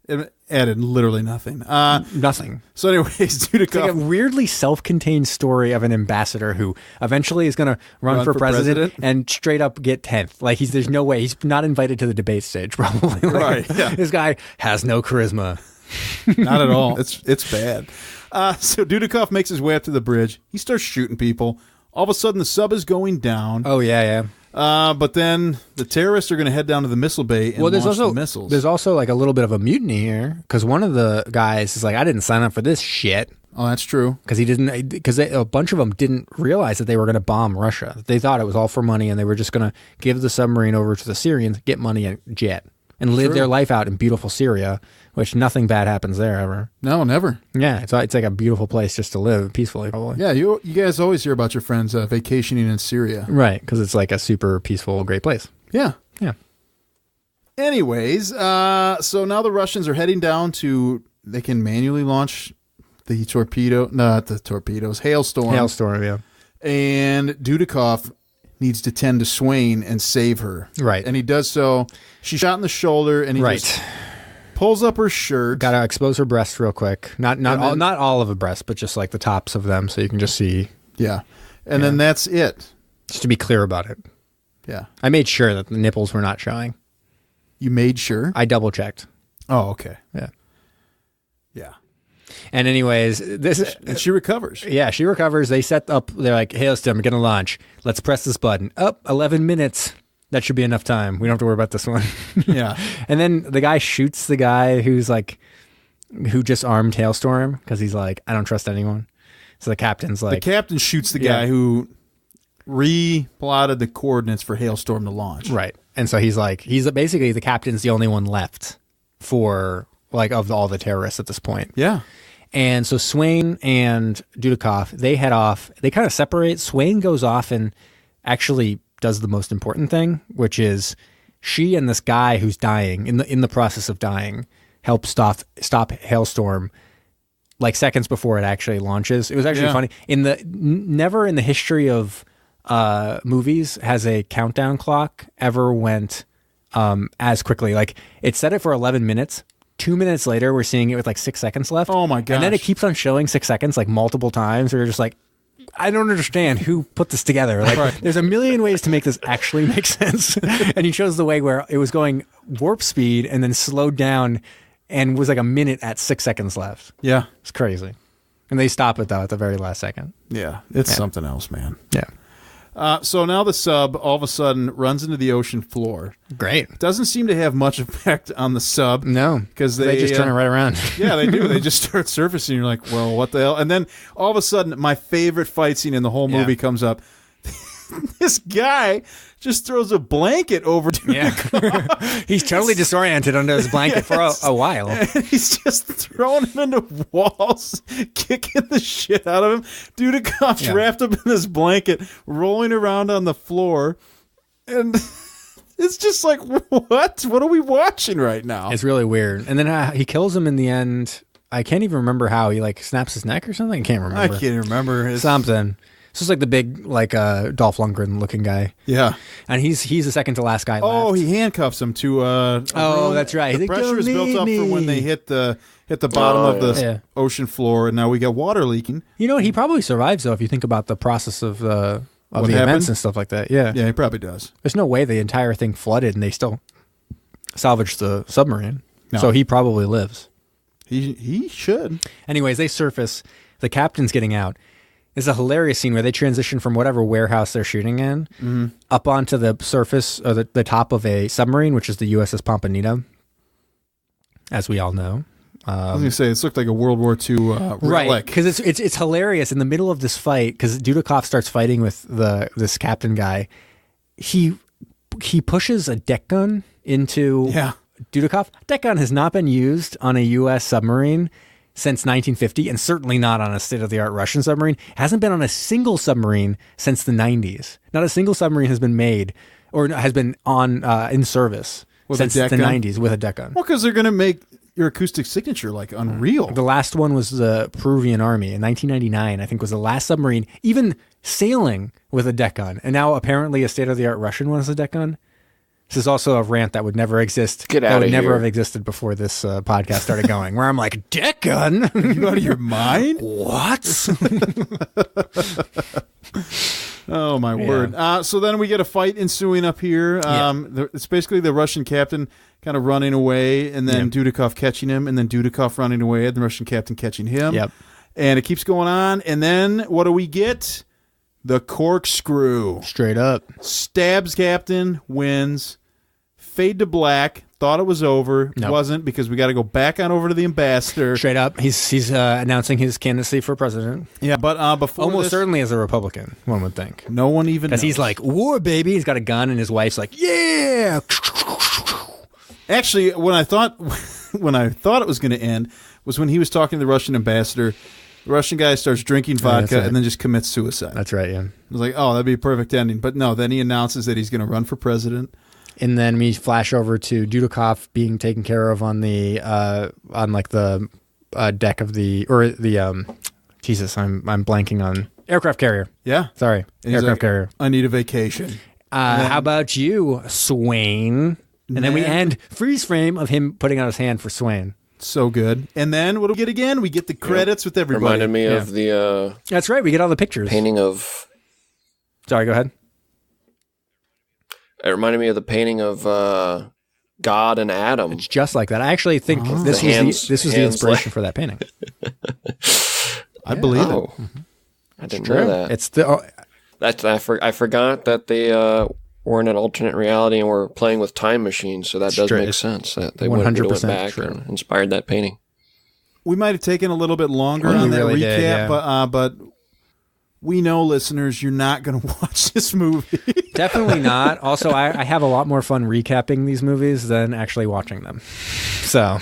It added literally nothing.
Nothing.
So anyways, Dudikoff.
It's like a weirdly self-contained story of an ambassador who eventually is going to run for president and straight up get 10th. Like there's no way. He's not invited to the debate stage probably. Like,
right. Yeah.
This guy has no charisma.
Not at all. It's bad. So Dudikoff makes his way up to the bridge. He starts shooting people. All of a sudden, the sub is going down.
Oh, yeah.
But then the terrorists are going to head down to the missile bay and launch the missiles.
There's also like a little bit of a mutiny here because one of the guys is like, I didn't sign up for this shit.
Oh, that's true.
Because a bunch of them didn't realize that they were going to bomb Russia. They thought it was all for money and they were just going to give the submarine over to the Syrians, get money and jet, and live their life out in beautiful Syria, which nothing bad happens there ever.
No, never.
Yeah, it's like a beautiful place just to live peacefully, probably.
Yeah, you guys always hear about your friends vacationing in Syria.
Right, because it's like a super peaceful, great place.
Yeah.
Yeah.
Anyways, so now the Russians are heading down they can manually launch the Hailstorm.
Hailstorm, yeah.
And Dudikoff needs to tend to Swain and save her.
Right.
And he does so. She's shot in the shoulder, and he just pulls up her shirt.
Got to expose her breasts real quick. Not all of the breasts, but just like the tops of them, so you can just see.
Yeah. And then that's it.
Just to be clear about it.
Yeah.
I made sure that the nipples were not showing.
You made sure?
I double checked.
Oh, okay.
Yeah.
Yeah.
And anyways,
and she recovers.
Yeah, she recovers. They set up, they're like, Hailstorm, we're going to launch. Let's press this button. 11 minutes. That should be enough time. We don't have to worry about this one.
Yeah.
And then the guy shoots the guy who just armed Hailstorm because he's like, I don't trust anyone. So the captain's like.
The captain shoots the guy who replotted the coordinates for Hailstorm to launch.
Right. And so he's basically the captain's the only one left for of all the terrorists at this point.
Yeah.
And so Swain and Dudikoff, they head off. They kind of separate. Swain goes off and actually does the most important thing, which is she and this guy who's dying in the process of dying help stop Hailstorm like seconds before it actually launches. It was actually funny. Never in the history of movies has a countdown clock ever went as quickly. Like it set it for 11 minutes. 2 minutes later, we're seeing it with like 6 seconds left.
Oh my gosh.
And then it keeps on showing 6 seconds like multiple times. Or you're just like, I don't understand who put this together. Like, There's a million ways to make this actually make sense. And he chose the way where it was going warp speed and then slowed down and was like a minute at 6 seconds left.
Yeah.
It's crazy. And they stop it though at the very last second.
Yeah. It's something else, man.
Yeah.
So now the sub all of a sudden runs into the ocean floor.
Great.
Doesn't seem to have much effect on the sub.
No,
because
they just turn it right around.
Yeah, they do. They just start surfacing. You're like, well, what the hell? And then all of a sudden, my favorite fight scene in the whole movie comes up. This guy just throws a blanket over to him.
He's totally disoriented under his blanket for a while.
And he's just throwing him into walls, kicking the shit out of him. Dudikoff's wrapped up in this blanket, rolling around on the floor. And it's just like, what? What are we watching right now?
It's really weird. And then he kills him in the end. I can't even remember how. He like snaps his neck or something? I can't remember.
I can't remember.
Something. It's just like the big, Dolph Lundgren looking guy.
Yeah.
And he's the second to last guy left.
Oh, he handcuffs him to
that's right.
The pressure is built up for when they hit the bottom of the ocean floor, and now we got water leaking.
You know, he probably survives, though, if you think about the process of the events and stuff like that. Yeah.
Yeah, he probably does.
There's no way the entire thing flooded and they still salvaged the submarine. No. So he probably lives.
He should.
Anyways, they surface. The captain's getting out. It's a hilarious scene where they transition from whatever warehouse they're shooting in up onto the surface or the top of a submarine, which is the USS Pompanita, as we all know.
I was going to say, it's looked like a World War II relic.
Right, because it's hilarious. In the middle of this fight, because Dudikoff starts fighting with this captain guy, he pushes a deck gun into Dudikoff. Deck gun has not been used on a U.S. submarine since 1950, and certainly not on a state-of-the-art Russian submarine. Hasn't been on a single submarine since the 90s. Not a single submarine has been made or has been on in service since the 90s with a deck gun.
Well, because they're going to make your acoustic signature like unreal.
The last one was the Peruvian Army in 1999, I think, was the last submarine even sailing with a deck gun. And now apparently a state-of-the-art Russian one has a deck gun. This is also a rant that would never exist. That would never have existed before this podcast started going, where I'm like, deck gun?
Are you out of your mind?
What?
Oh, my word. So then we get a fight ensuing up here. It's basically the Russian captain kind of running away, and then Dudikoff catching him, and then Dudikoff running away, and the Russian captain catching him.
Yep.
And it keeps going on. And then what do we get? The corkscrew.
Straight up.
Stabs captain, wins. Fade to black. Thought it was over.
Nope.
Wasn't, because we got to go back on over to the ambassador.
Straight up. He's announcing his candidacy for president.
Yeah, but before
almost certainly as a Republican, one would think.
No one even knows.
Because he's like, war, baby. He's got a gun, and his wife's like, yeah.
Actually, when I thought it was going to end was when he was talking to the Russian ambassador. The Russian guy starts drinking vodka and then just commits suicide.
That's right, yeah.
I was like, oh, that'd be a perfect ending. But no, then he announces that he's going to run for president.
And then we flash over to Dudikoff being taken care of on the deck of Jesus, I'm blanking on aircraft carrier.
Yeah,
sorry, aircraft carrier.
I need a vacation.
How about you, Swain? And then we end freeze frame of him putting out his hand for Swain.
So good. And then what do we get again? We get the credits with everybody.
Reminded me of the...
That's right. We get all the pictures.
Painting of...
Sorry, go ahead.
It reminded me of the painting of God and Adam.
It's just like that. I actually think this was the inspiration for that painting.
I believe it.
Mm-hmm. I didn't know that.
It's the...
I forgot that they were in an alternate reality and were playing with time machines, so that does make sense. That they 100% went back and inspired that painting.
We might have taken a little bit longer on that recap, but we know, listeners, you're not going to watch this movie.
Definitely not. Also, I have a lot more fun recapping these movies than actually watching them. So,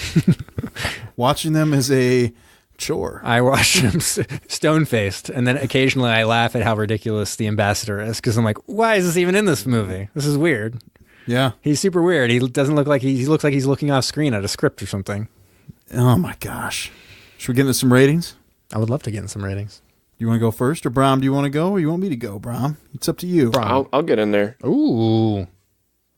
watching them is a chore.
I watch them stone-faced, and then occasionally I laugh at how ridiculous the ambassador is, because I'm like, why is this even in this movie? This is weird.
Yeah.
He's super weird. He doesn't look like he looks like he's looking off screen at a script or something.
Oh my gosh. Should we get into some ratings?
I would love to get in some ratings.
You want to go first, or Brom, do you want to go, or you want me to go, Brom? It's up to you.
I'll get in there.
Ooh.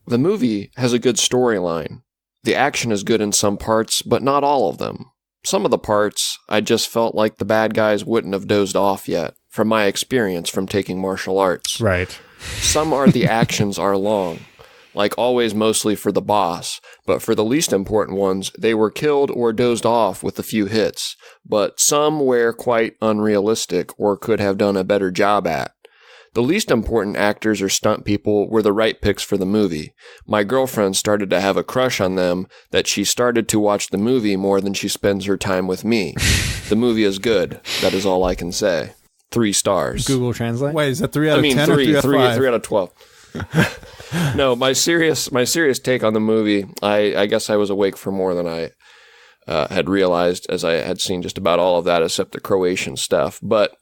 The movie has a good storyline. The action is good in some parts, but not all of them. Some of the parts, I just felt like the bad guys wouldn't have dozed off yet, from my experience from taking martial arts.
Right.
Some are the actions are long, like always mostly for the boss, but for the least important ones, they were killed or dozed off with a few hits, but some were quite unrealistic or could have done a better job at. The least important actors or stunt people were the right picks for the movie. My girlfriend started to have a crush on them that she started to watch the movie more than she spends her time with me. The movie is good. That is all I can say. 3 stars.
Google Translate?
Wait, is that 3 out of 10 or 3 out of 5?
3 out of 12. No, my serious take on the movie, I guess I was awake for more than I had realized, as I had seen just about all of that except the Croatian stuff. But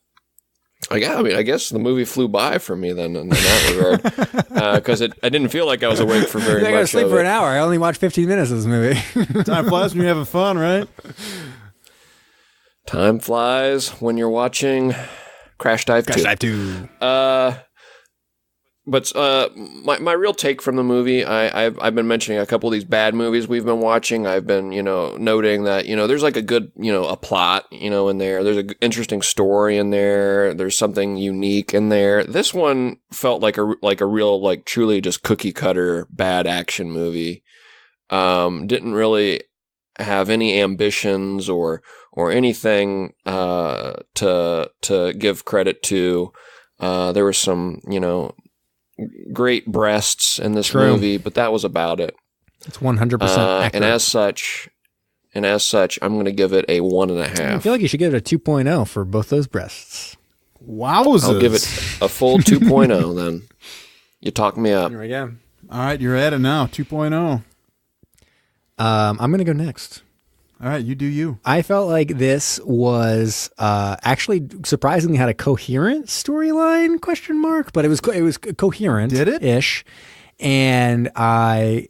I guess the movie flew by for me then in that regard, because I didn't feel like I was awake for very much.
I got to sleep for an hour. I only watched 15 minutes of this movie.
Time flies when you're having fun, right?
Time flies when you're watching Crash Dive 2.
Crash Dive 2.
But my real take from the movie, I've been mentioning a couple of these bad movies we've been watching. I've been, noting that, there's like a good, a plot, in there. There's an interesting story in there. There's something unique in there. This one felt like a real, like truly just cookie cutter bad action movie. Didn't really have any ambitions or anything to give credit to. There were some, great breasts in this movie, but that was about it.
It's 100% accurate.
And as such, I'm going to give it a 1.5.
I feel like you should give it a 2.0 for both those breasts.
Wowzers.
I'll give it a full 2.0 then. You talk me up.
Here we go.
All right, you're at it now, 2.0.
I'm going to go next.
All right, you do you.
I felt like this was actually surprisingly had a coherent storyline, question mark, but it was coherent.
Did it?
Ish. And I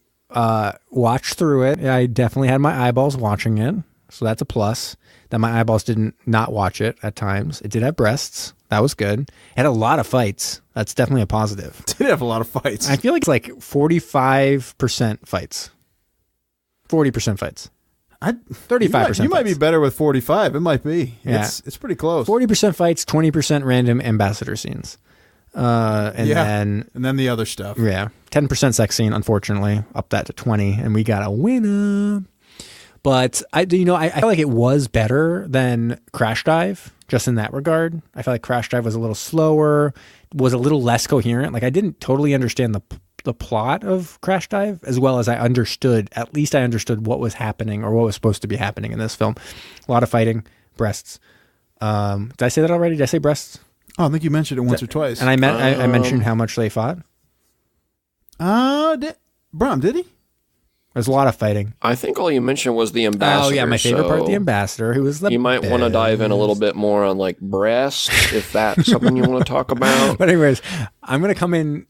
watched through it. I definitely had my eyeballs watching it. So that's a plus. That my eyeballs didn't not watch it at times. It did have breasts. That was good. It had a lot of fights. That's definitely a positive.
Did have a lot of fights.
I feel like it's like 45% fights. 40% fights. 35%.
You might be better with 45. It might be.
Yeah.
It's pretty close.
40% fights, 20% random ambassador scenes. And
then the other stuff.
Yeah. 10% sex scene, unfortunately. Up that to 20, and we got a winner. But I feel like it was better than Crash Dive, just in that regard. I felt like Crash Dive was a little slower, was a little less coherent. Like I didn't totally understand the plot of Crash Dive as well as I understood what was happening or what was supposed to be happening in this film. A lot of fighting, breasts. Did I say that already? Did I say breasts?
Oh, I think you mentioned it once or twice.
And I mentioned how much they fought.
Brom, did he?
There's a lot of fighting.
I think all you mentioned was the ambassador.
Oh yeah, my favorite part, the ambassador, who was the
You might want to dive in a little bit more on like breast, if that's something you want to talk about.
But anyways, I am going to come in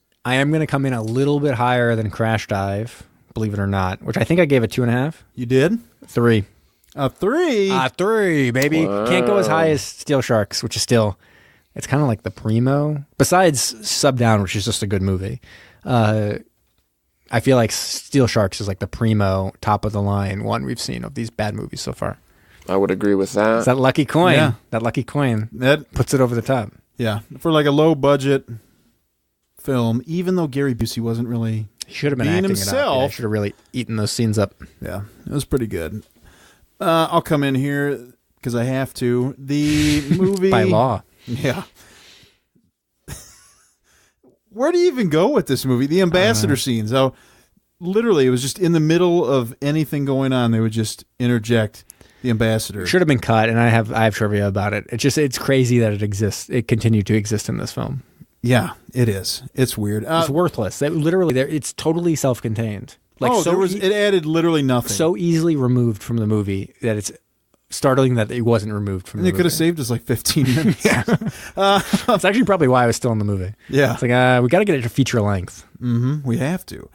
a little bit higher than Crash Dive, believe it or not, which I think I gave a 2.5.
You did?
3.
A 3?
3, baby.
Wow.
Can't go as high as Steel Sharks, which is still, it's kind of like the primo. Besides Subdown, which is just a good movie. I feel like Steel Sharks is like the primo, top of the line one we've seen of these bad movies so far.
I would agree with that.
It's that lucky coin.
Yeah.
That lucky coin
That
puts it over the top.
Yeah, for like a low budget film, even though Gary Busey wasn't really
He should have been
being
acting
himself.
it up. Yeah, should have really eaten those scenes up.
Yeah, it was pretty good. I'll come in here because I have to. The movie
By law.
Yeah. Where do you even go with this movie? The ambassador scenes. Oh, literally, it was just in the middle of anything going on. They would just interject the ambassador.
Should have been cut, and I have trivia about it. It's crazy that it exists. It continued to exist in this film.
Yeah, it is. It's weird.
It's worthless. It's totally self-contained.
It added literally nothing.
So easily removed from the movie that it's startling that it wasn't removed from the movie.
It could have saved us like 15 minutes.
Yeah. It's actually probably why I was still in the movie.
Yeah.
It's like, we got to get it to feature length.
Mm-hmm. We have to.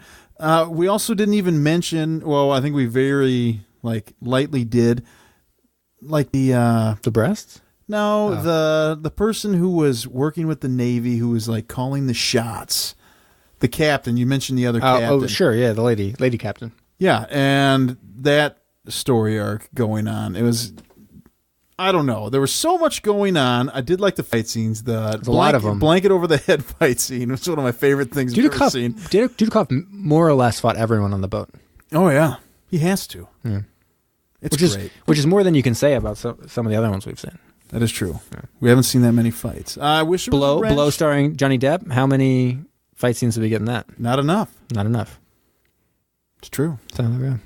We also didn't even mention, well, I think we very lightly did, like the
breasts?
No, the person who was working with the Navy who was like calling the shots. The captain, you mentioned the other captain.
Oh, sure, yeah, the lady captain.
Yeah, and that story arc going on. It was, I don't know. There was so much going on. I did like the fight scenes. A lot of them. Blanket over the head fight scene was one of my favorite things I've ever seen.
Dudikoff more or less fought everyone on the boat.
Oh, yeah. He has to.
Yeah.
It's great.
Which is more than you can say about some of the other ones we've seen.
That is true. Yeah. We haven't seen that many fights. I wish it was
Blow starring Johnny Depp. How many fight scenes did we get in that?
Not enough.
Not enough.
It's true.
So, yeah.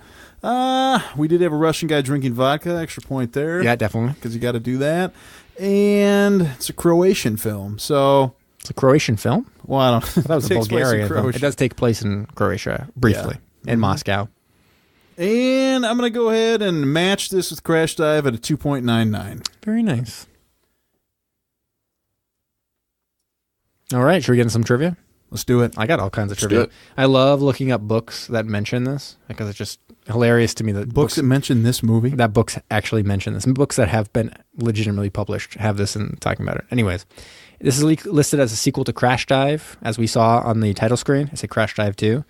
We did have a Russian guy drinking vodka. Extra point there.
Yeah, definitely.
Because you got to do that. And it's a Croatian film. So
it's a Croatian film?
Well, I don't know.
That was a Bulgarian film. It does take place in Croatia, briefly, in Moscow.
And I'm going to go ahead and match this with Crash Dive at a 2.99.
Very nice. All right, should we get into some trivia?
Let's do it.
I got all kinds of trivia. I love looking up books that mention this because it's just hilarious to me that
books that mention this movie.
That books actually mention this. Books that have been legitimately published have this and talking about it. Anyways, this is listed as a sequel to Crash Dive, as we saw on the title screen. It's a Crash Dive 2,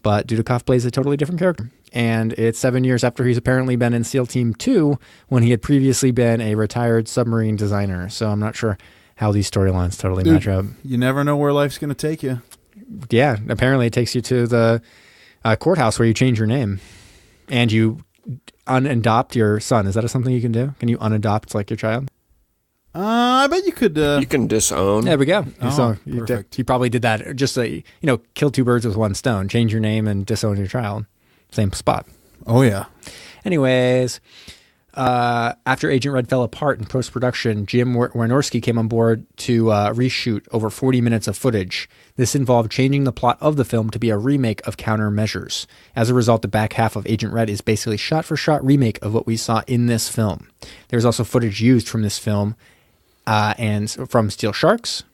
but Dudikoff plays a totally different character. And it's 7 years after he's apparently been in SEAL Team 2 when he had previously been a retired submarine designer. So I'm not sure how these storylines totally match up.
You never know where life's going to take you.
Yeah, apparently it takes you to the courthouse where you change your name and you unadopt your son. Is that something you can do? Can you unadopt like your child?
I bet you could.
You can disown.
There we go.
Oh,
so
perfect.
you probably did that. Just kill two birds with one stone. Change your name and disown your child. Same spot.
Oh, yeah.
Anyways, After Agent Red fell apart in post-production, Jim Wynorski came on board to reshoot over 40 minutes of footage. This involved changing the plot of the film to be a remake of Countermeasures. As a result, the back half of Agent Red is basically shot-for-shot remake of what we saw in this film. There's also footage used from this film and from Steel Sharks.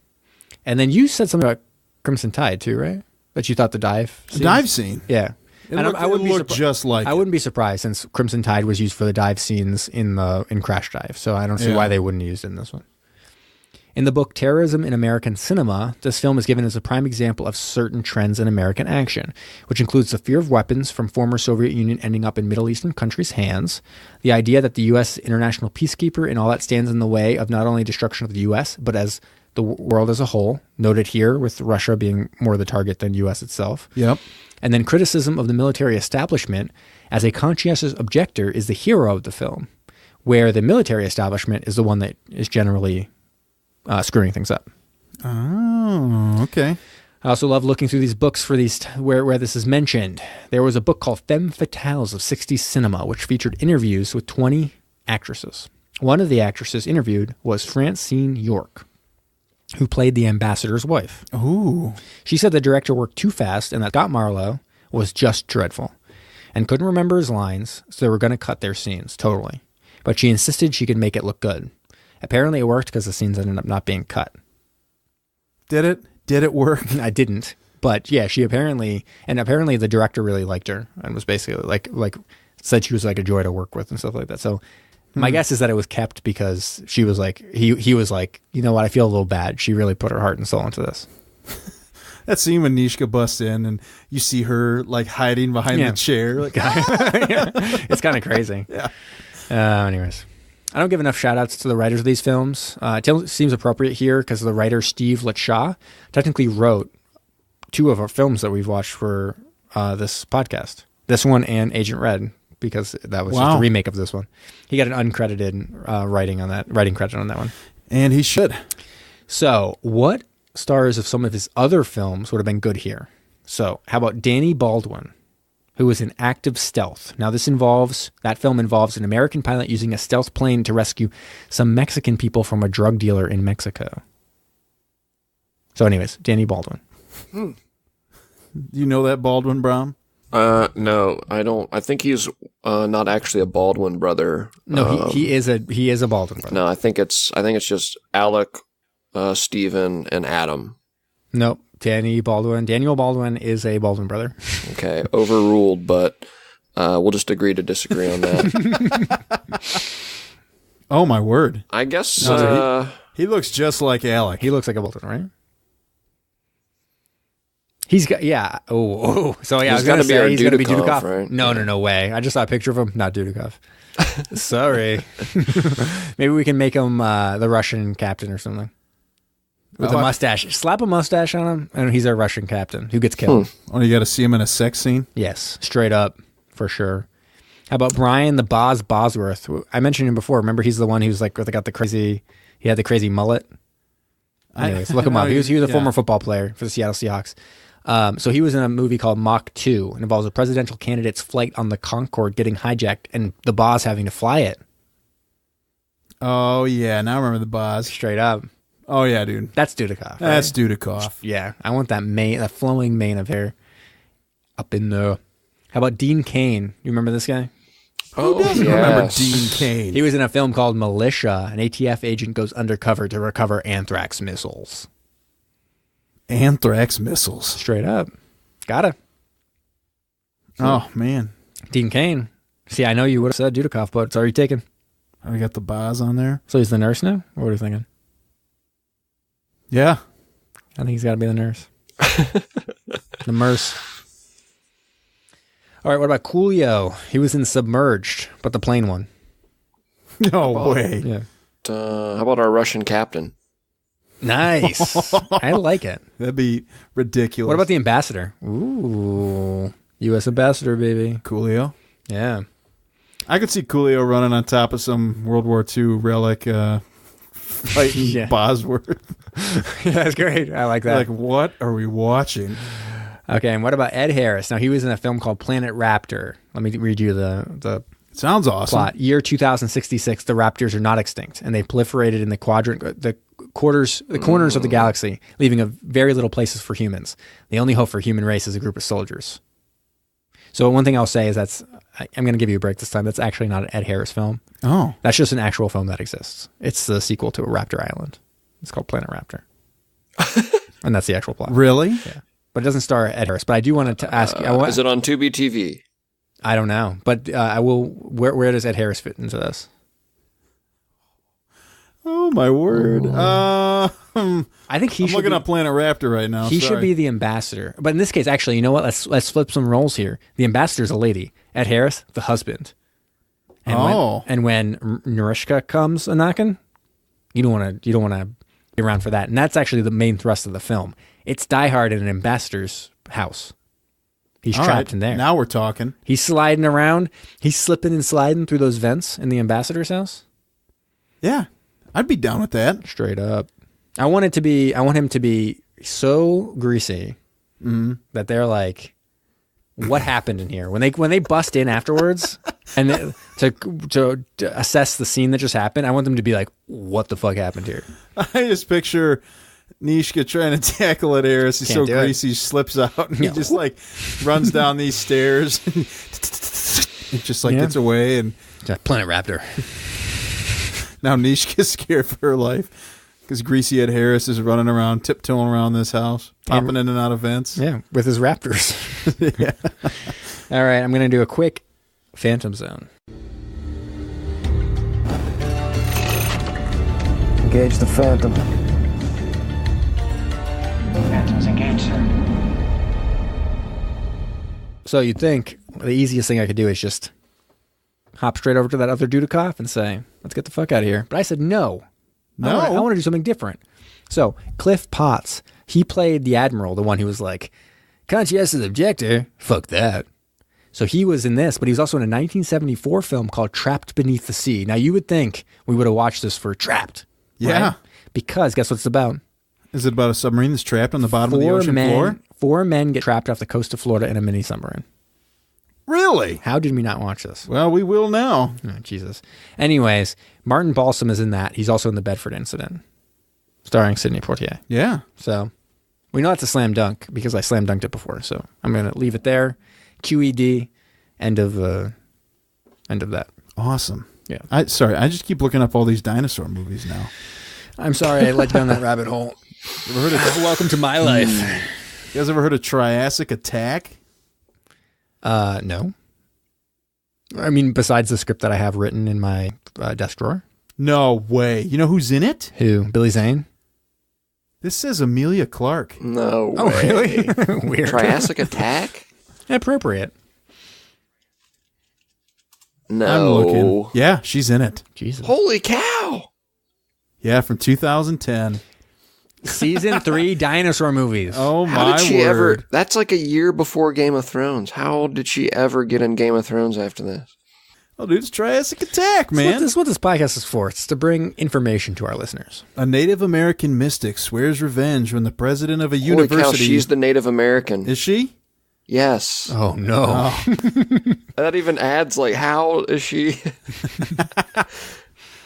And then you said something about Crimson Tide too, right? That you thought the dive scene?
The dive scene.
Yeah.
I wouldn't be just like
I wouldn't be surprised since Crimson Tide was used for the dive scenes in Crash Dive, so I don't see why they wouldn't use it in this one. In the book Terrorism in American Cinema, this film is given as a prime example of certain trends in American action, which includes the fear of weapons from former Soviet Union ending up in Middle Eastern countries' hands, the idea that the U.S. international peacekeeper and all that stands in the way of not only destruction of the U.S., but as the world as a whole, noted here with Russia being more the target than U.S. itself.
Yep.
And then criticism of the military establishment as a conscientious objector is the hero of the film, where the military establishment is the one that is generally screwing things up.
Oh, okay.
I also love looking through these books for these where this is mentioned. There was a book called Femme Fatales of 60s Cinema, which featured interviews with 20 actresses. One of the actresses interviewed was Francine York, who played the ambassador's wife.
Ooh.
She said the director worked too fast and that Scott Marlowe was just dreadful and couldn't remember his lines, so they were going to cut their scenes totally. But she insisted she could make it look good. Apparently it worked because the scenes ended up not being cut.
Did it? Did it work?
I didn't. But yeah, apparently the director really liked her and was basically like said she was like a joy to work with and stuff like that. So my guess is that it was kept because she was like, he was like, you know what, I feel a little bad. She really put her heart and soul into this.
That scene when Nishka busts in and you see her like hiding behind the chair. Like,
yeah. It's kind of crazy.
Yeah.
Anyways, I don't give enough shout outs to the writers of these films. It seems appropriate here because the writer Steve Letshaw technically wrote 2 of our films that we've watched for this podcast. This one and Agent Red, because that was just a remake of this one. He got an uncredited writing credit on that one.
And he should. So,
what stars of some of his other films would have been good here? So, how about Danny Baldwin, who was in Active Stealth? Now, that film involves an American pilot using a stealth plane to rescue some Mexican people from a drug dealer in Mexico. So, anyways, Danny Baldwin.
You know that Baldwin, Brom?
No, I don't. I think he's not actually a Baldwin brother.
No, he is a Baldwin brother.
No, I think it's just Alec, Stephen, and Adam.
Nope, Daniel Baldwin is a Baldwin brother.
Okay, overruled, but we'll just agree to disagree on that.
Oh my word!
I guess
he looks just like Alec.
He looks like a Baldwin, right? He's got, yeah. Oh. So yeah, I was going to say he's going to be Dudikoff. Right? No way. I just saw a picture of him. Not Dudikoff. Sorry. Maybe we can make him the Russian captain or something. With a mustache. Slap a mustache on him, and he's our Russian captain who gets killed.
Oh, you got to see him in a sex scene?
Yes. Straight up. For sure. How about Brian the Boz Bosworth? I mentioned him before. Remember, he's the one who's like, got the crazy, he had the crazy mullet. Anyways, look him up. He was a former football player for the Seattle Seahawks. So he was in a movie called Mach 2. It involves a presidential candidate's flight on the Concorde getting hijacked and the boss having to fly it.
Oh, yeah. Now I remember the boss.
Straight up.
Oh, yeah, dude.
That's Dudikoff. Right?
That's Dudikoff.
Yeah. I want that flowing mane of hair up in there. How about Dean Cain? You remember this guy?
Who doesn't remember Dean Cain?
He was in a film called Militia. An ATF agent goes undercover to recover anthrax missiles.
Anthrax missiles.
Straight up. Gotta.
Oh, man.
Dean Cain. See, I know you would have said Dudikoff, but it's already taken.
Oh, we got the Boz on there.
So he's the nurse now? What are you thinking?
Yeah.
I think he's got to be the nurse. The nurse. All right, what about Coolio? He was in Submerged, but the plain one.
No way.
Yeah.
How about our Russian captain?
Nice. I like it.
That'd be ridiculous.
What about the ambassador? Ooh. U.S. ambassador, baby.
Coolio?
Yeah.
I could see Coolio running on top of some World War II relic fighting Bosworth.
Yeah, that's great. I like that.
Like, what are we watching?
Okay, and what about Ed Harris? Now, he was in a film called Planet Raptor. Let me read you the
Sounds awesome.
Plot: year 2066, the raptors are not extinct, and they proliferated in the corners of the galaxy, leaving a very little places for humans. The only hope for human race is a group of soldiers. So one thing I'll say is I'm going to give you a break this time. That's actually not an Ed Harris film.
Oh.
That's just an actual film that exists. It's the sequel to a Raptor Island. It's called Planet Raptor. And that's the actual plot.
Really?
Yeah. But it doesn't star Ed Harris. But I do want to ask you.
Is it on Tubi TV?
I don't know. But I will. Where does Ed Harris fit into this?
Oh, my word.
I think
I'm looking up Planet Raptor right now.
He should be the ambassador. But in this case, actually, you know what? Let's flip some roles here. The ambassador's a lady. Ed Harris, the husband. And when Narishka comes a knocking, you don't want to be around for that. And that's actually the main thrust of the film. It's Die Hard in an ambassador's house. He's trapped in there.
Now we're talking.
He's sliding around. He's slipping and sliding through those vents in the ambassador's house.
Yeah, I'd be down with that.
Straight up. I want him to be so greasy that they're like, what happened in here? When they bust in afterwards and to assess the scene that just happened, I want them to be like, what the fuck happened here?
I just picture Nishka trying to tackle Ed Harris. He's so greasy, he slips out and he just like runs down these stairs. It just like gets away and
Planet Raptor.
Now Nishka's scared for her life because greasy Ed Harris is running around, tiptoeing around this house, popping in and out of vents.
Yeah, with his raptors.
Yeah.
All right, I'm going to do a quick Phantom Zone.
Engage the Phantom.
Phantoms engaged, sir.
So you'd think the easiest thing I could do is just hop straight over to that other Dudikoff and say, let's get the fuck out of here. But I said, no. I want to do something different. So Cliff Potts, he played the Admiral, the one who was like, conscientious objector, fuck that. So he was in this, but he was also in a 1974 film called Trapped Beneath the Sea. Now you would think we would have watched this for Trapped.
Yeah.
Right? Because guess what it's about?
Is it about a submarine that's trapped on the bottom of the ocean floor?
4 men get trapped off the coast of Florida in a mini submarine.
Really?
How did we not watch this?
Well, we will now.
Oh, Jesus. Anyways, Martin Balsam is in that. He's also in the Bedford Incident, starring Sidney Poitier.
Yeah.
So we know it's a slam dunk because I slam dunked it before. So I'm going to leave it there. QED. End of that.
Awesome.
Yeah.
I just keep looking up all these dinosaur movies now.
I'm sorry I led you down that rabbit hole.
Ever heard of
Welcome to my life.
You guys ever heard of Triassic Attack?
No. I mean, besides the script that I have written in my desk drawer.
No way. You know who's in it?
Who? Billy Zane?
This says Amelia Clark.
No way.
Oh, really? Weird.
Triassic Attack?
Appropriate.
No.
I'm looking. Yeah, she's in it.
Jesus.
Holy cow.
Yeah, from 2010.
Season 3 dinosaur movies.
Oh,
How
my
did she
word.
ever? That's like a year before Game of Thrones. How did she ever get in Game of Thrones after this?
Oh, dude, it's Triassic Attack, man.
This is what this podcast is for. It's to bring information to our listeners.
A Native American mystic swears revenge when the president of a
Holy cow,
university...
she's the Native American.
Is she?
Yes.
Oh, no.
That even adds, like, how is she?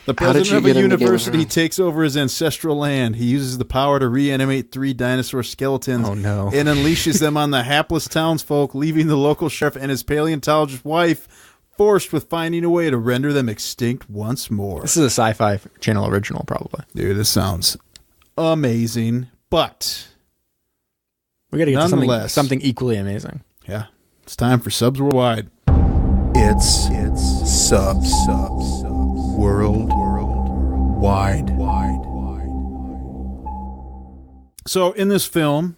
The
How did
president
she
of a
get into Game of
university
Thrones?
takes over his ancestral land. He uses the power to reanimate 3 dinosaur skeletons
Oh, no.
and unleashes them on the hapless townsfolk, leaving the local sheriff and his paleontologist wife forced with finding a way to render them extinct once more.
This is a Sci-Fi Channel original, probably.
Dude, this sounds amazing, but
We got to get to
Nonetheless.
something equally amazing.
yeah, it's time for Subs Worldwide. It's Subs Worldwide. So in this film,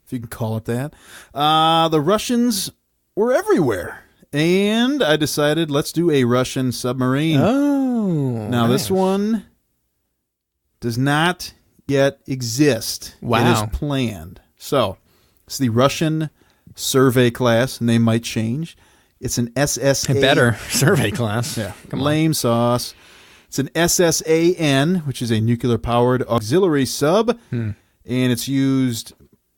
if you can call it that, the Russians were everywhere. And I decided let's do a Russian submarine.
Oh.
Now, this one does not yet exist.
Wow.
It is planned. So, it's the Russian Survey Class. Name might change. It's an SSA.
Better survey class.
Yeah.
Come on.
Lame sauce. It's an SSAN, which is a nuclear-powered auxiliary sub. And it's used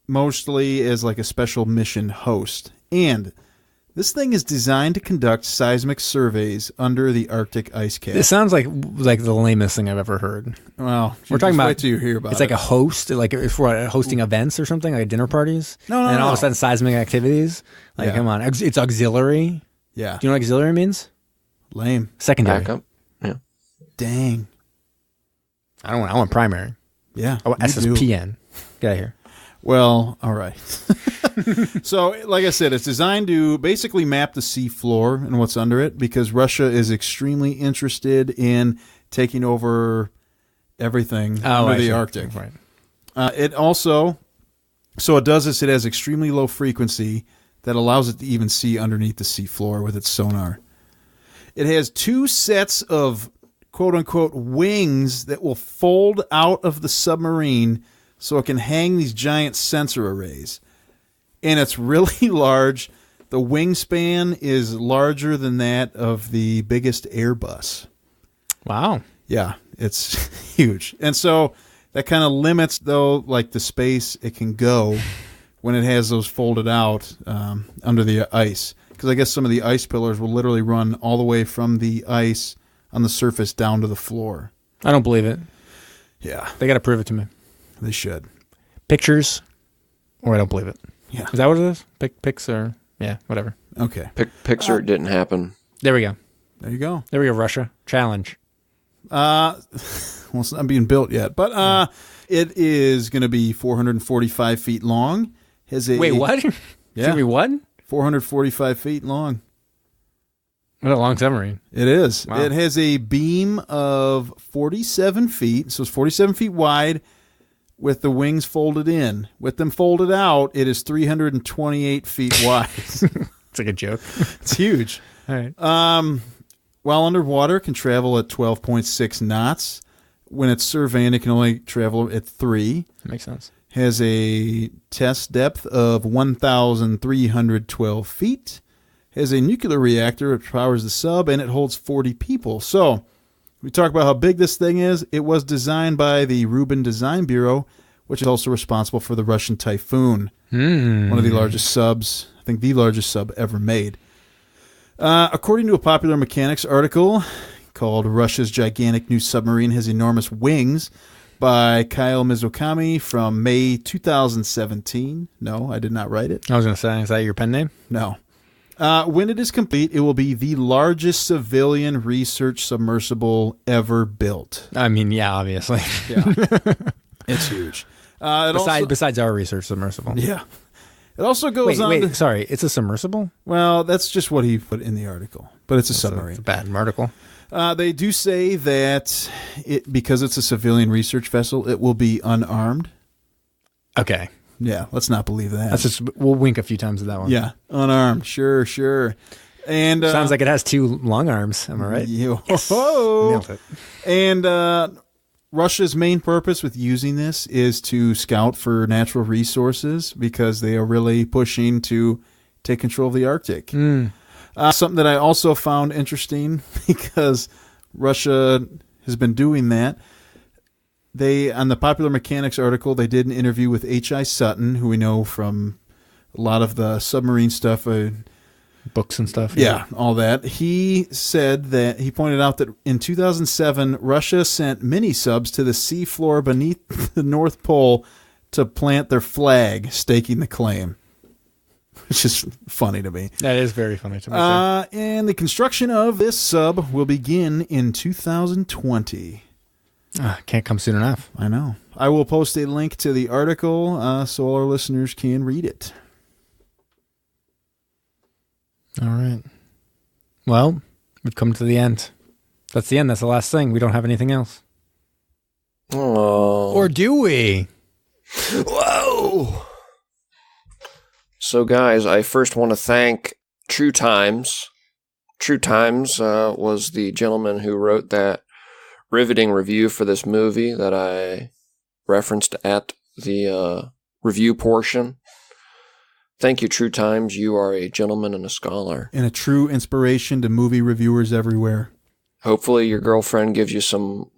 mostly as like a special mission host. And This thing is designed to conduct seismic surveys under the Arctic ice cap.
It sounds like the lamest thing I've ever heard.
Well,
we're talking about.
Wait till you hear about
it's like a host, like if we're hosting events or something, like dinner parties.
No,
and all of a sudden, seismic activities. Like, come on, it's auxiliary.
Yeah.
Do you know what auxiliary means?
Lame.
Secondary.
Backup. Yeah.
Dang.
I want primary.
Yeah.
I want SSPN. Get out of here.
Well, all right. So, like I said, it's designed to basically map the sea floor and what's under it because Russia is extremely interested in taking over everything under the Arctic.
Right.
It also, so it does this, it has extremely low frequency that allows it to even see underneath the sea floor with its sonar. It has 2 sets of quote-unquote wings that will fold out of the submarine so it can hang these giant sensor arrays. And it's really large. The wingspan is larger than that of the biggest Airbus.
Wow.
Yeah, it's huge. And so that kind of limits, though, like the space it can go when it has those folded out under the ice. Because I guess some of the ice pillars will literally run all the way from the ice on the surface down to the floor.
I don't believe it.
Yeah.
They got to prove it to me.
They should.
Pictures, or I don't believe it.
Yeah.
Is that what it is? Pics or, yeah, whatever.
Okay.
Pixar didn't happen.
There we go.
There you go.
There we go, Russia. Challenge.
Well, it's not being built yet, but it is going to be 445 feet long.
Wait, what?
Yeah.
It's going to be what?
445 feet long.
What a long submarine.
It is.
Wow.
It has a beam of 47 feet, so it's 47 feet wide with the wings folded in. With them folded out, it is 328 feet wide.
It's like a joke.
It's huge.
All right.
While underwater, it can travel at 12.6 knots. When it's surveying, it can only travel at 3.
That makes sense.
Has a test depth of 1,312 feet. Has a nuclear reactor which powers the sub, and it holds 40 people. So, we talk about how big this thing is. It was designed by the Rubin Design Bureau, which is also responsible for the Russian Typhoon, one of the largest subs, I think the largest sub ever made. According to a Popular Mechanics article called Russia's Gigantic New Submarine Has Enormous Wings by Kyle Mizukami from May 2017. No, I did not write it.
I was going to say, is that your pen name?
No. When it is complete, it will be the largest civilian research submersible ever built.
I mean, yeah, obviously.
Yeah. It's huge.
Besides our research submersible.
Yeah. It also goes on.
Sorry, it's a submersible?
Well, that's just what he put in the article, but it's a submarine.
It's a bad article.
They do say that because it's a civilian research vessel, it will be unarmed.
Okay.
Yeah, let's not believe that.
We'll wink a few times at that one.
Yeah, unarmed. Sure. And
sounds like it has 2 long arms. Am I right?
Yes.
Nailed it.
And Russia's main purpose with using this is to scout for natural resources because they are really pushing to take control of the Arctic. Something that I also found interesting because Russia has been doing that. On the Popular Mechanics article, they did an interview with H.I. Sutton, who we know from a lot of the submarine stuff.
Books and stuff.
Yeah, all that. He pointed out that in 2007, Russia sent mini-subs to the seafloor beneath the North Pole to plant their flag, staking the claim. It's just funny to me.
That is very funny to me.
And the construction of this sub will begin in 2020.
Can't come soon enough.
I know. I will post a link to the article so all our listeners can read it.
All right. Well, we've come to the end. That's the end. That's the last thing. We don't have anything else.
Oh.
Or do we?
Whoa. So, guys, I first want to thank True Times. True Times was the gentleman who wrote that riveting review for this movie that I referenced at the review portion. Thank you, True Times. You are a gentleman and a scholar.
And a true inspiration to movie reviewers everywhere.
Hopefully your girlfriend gives you some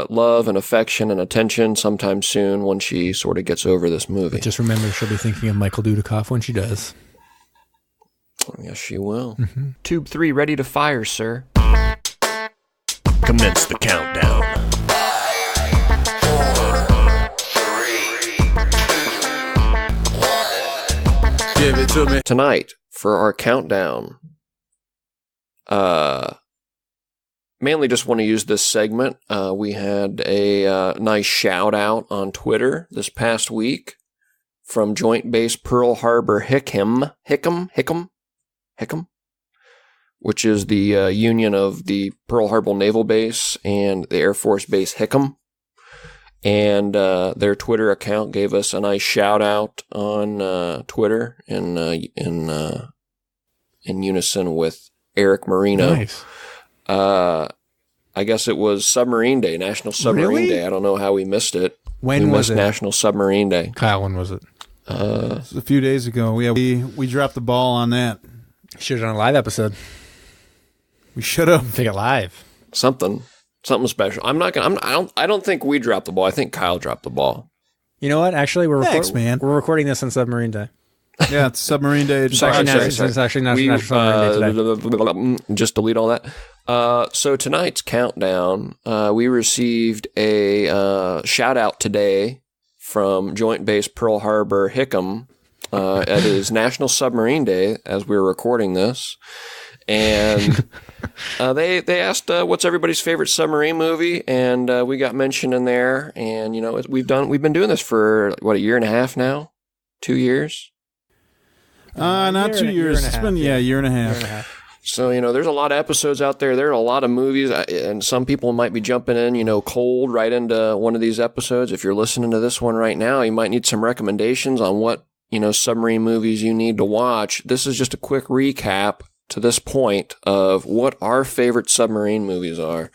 love and affection and attention sometime soon when she sort of gets over this movie.
But just remember, she'll be thinking of Michael Dudikoff when she does.
Yes, she will. Tube 3 ready to fire, sir.
Commence the countdown.
4, 3, 2, 1. Give it to me.
Tonight, for our countdown, mainly just want to use this segment. We had a nice shout out on Twitter this past week from Joint Base Pearl Harbor Hickam, which is the union of the Pearl Harbor Naval Base and the Air Force Base Hickam. And their Twitter account gave us a nice shout out on Twitter in unison with Eric Marino.
Nice.
I guess it was Submarine Day, National Submarine
Really?
Day. I don't know how we missed it.
When
we
was
missed
it?
National Submarine Day.
Kyle, when was it?
It was a few days ago. Yeah, we dropped the ball on that.
Should have done a live episode.
We should have.
Take it live.
Something special. I don't think we dropped the ball. I think Kyle dropped the ball.
You know what? Actually,
Thanks, man.
We're recording this on Submarine Day.
Yeah, it's Submarine Day.
It's actually National Submarine Day today.
Just delete all that. So tonight's countdown, we received a shout out today from Joint Base Pearl Harbor Hickam. It is National Submarine Day as we're recording this. And they asked what's everybody's favorite submarine movie, and we got mentioned in there. And we've been doing this for what, a year and a half now, 2 years.
Not 2 years. It's been a year and a half.
So there's a lot of episodes out there. There are a lot of movies, and some people might be jumping in, cold right into one of these episodes. If you're listening to this one right now, you might need some recommendations on what submarine movies you need to watch. This is just a quick recap to this point of what our favorite submarine movies are.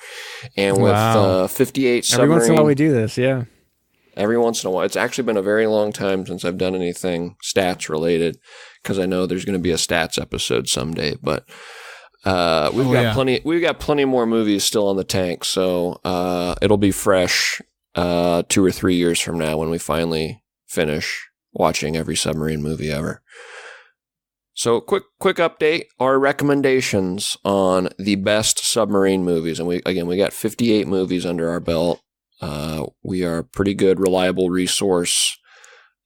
And with 58 submarine...
Every once in a while we do this, yeah.
Every once in a while. It's actually been a very long time since I've done anything stats related, because I know there's going to be a stats episode someday. But we've got plenty more movies still on the tank, so it'll be fresh 2 or 3 years from now when we finally finish watching every submarine movie ever. So quick update, our recommendations on the best submarine movies. And we got 58 movies under our belt. We are a pretty good, reliable resource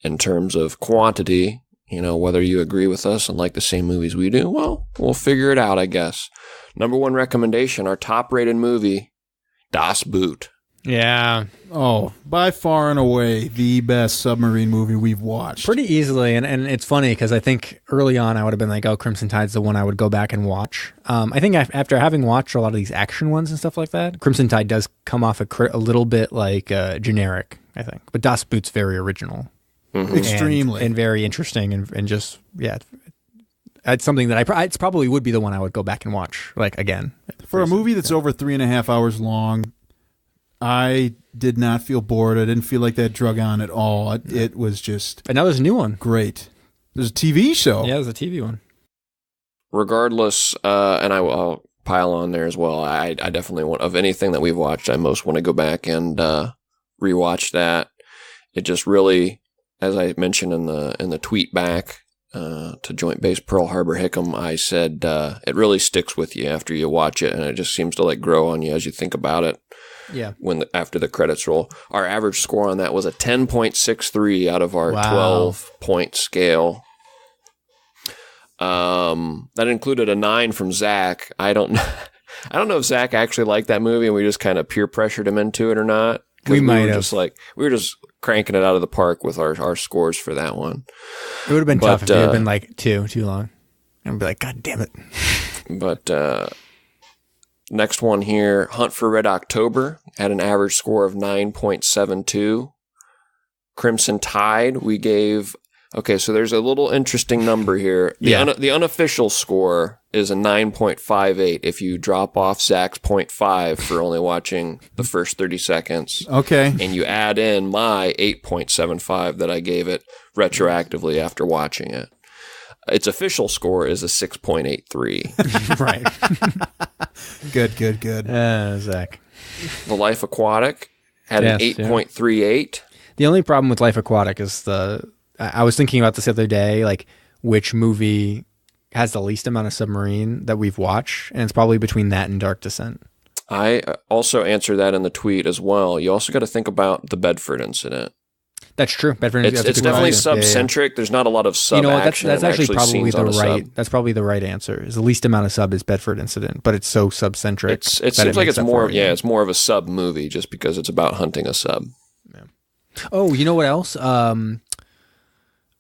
in terms of quantity. Whether you agree with us and like the same movies we do, well, we'll figure it out, I guess. Number one recommendation, our top rated movie, Das Boot.
Yeah.
Oh, by far and away the best submarine movie we've watched.
Pretty easily, and it's funny because I think early on I would have been like, oh, Crimson Tide's the one I would go back and watch. I think after having watched a lot of these action ones and stuff like that, Crimson Tide does come off a little bit like generic, I think. But Das Boot's very original.
Mm-hmm.
Extremely.
And very interesting and just, yeah. It's something that it's probably would be the one I would go back and watch, like, again.
For a movie that's over 3.5 hours long, I did not feel bored. I didn't feel like that drug on at all. It was just...
And now there's a new one.
Great. There's a TV show.
Yeah, there's a TV one.
Regardless, and I'll pile on there as well, I definitely want, of anything that we've watched, I most want to go back and rewatch that. It just really, as I mentioned in the tweet back to Joint Base Pearl Harbor Hickam, I said it really sticks with you after you watch it, and it just seems to grow on you as you think about it.
Yeah.
After the credits roll. Our average score on that was a 10.63 out of our 12-point scale. That included a 9 from Zach. I don't know if Zach actually liked that movie and we just kind of peer pressured him into it or not.
We might have.
We were just cranking it out of the park with our scores for that one.
It would have been tough if it had been too long. And be like, God damn it.
But next one here, Hunt for Red October, had an average score of 9.72. Crimson Tide, we gave... Okay, so there's a little interesting number here. The unofficial score is a 9.58 if you drop off Zach's 0.5 for only watching the first 30 seconds.
Okay.
And you add in my 8.75 that I gave it retroactively after watching it. Its official score is a 6.83.
Right.
Good.
Zach.
The Life Aquatic had an 8.38.
The only problem with Life Aquatic is I was thinking about this the other day, like which movie has the least amount of submarine that we've watched, and it's probably between that and Dark Descent.
I also answered that in the tweet as well. You also got to think about the Bedford incident.
That's true. Bedford.
It's definitely sub-centric. There's not a lot of sub action.
That's actually probably the right. That's probably the right answer. Is the least amount of sub is Bedford incident, but it's so sub-centric.
It seems like it's more. Yeah, it's more of a sub movie just because it's about hunting a sub.
Yeah. Oh, you know what else? Incredible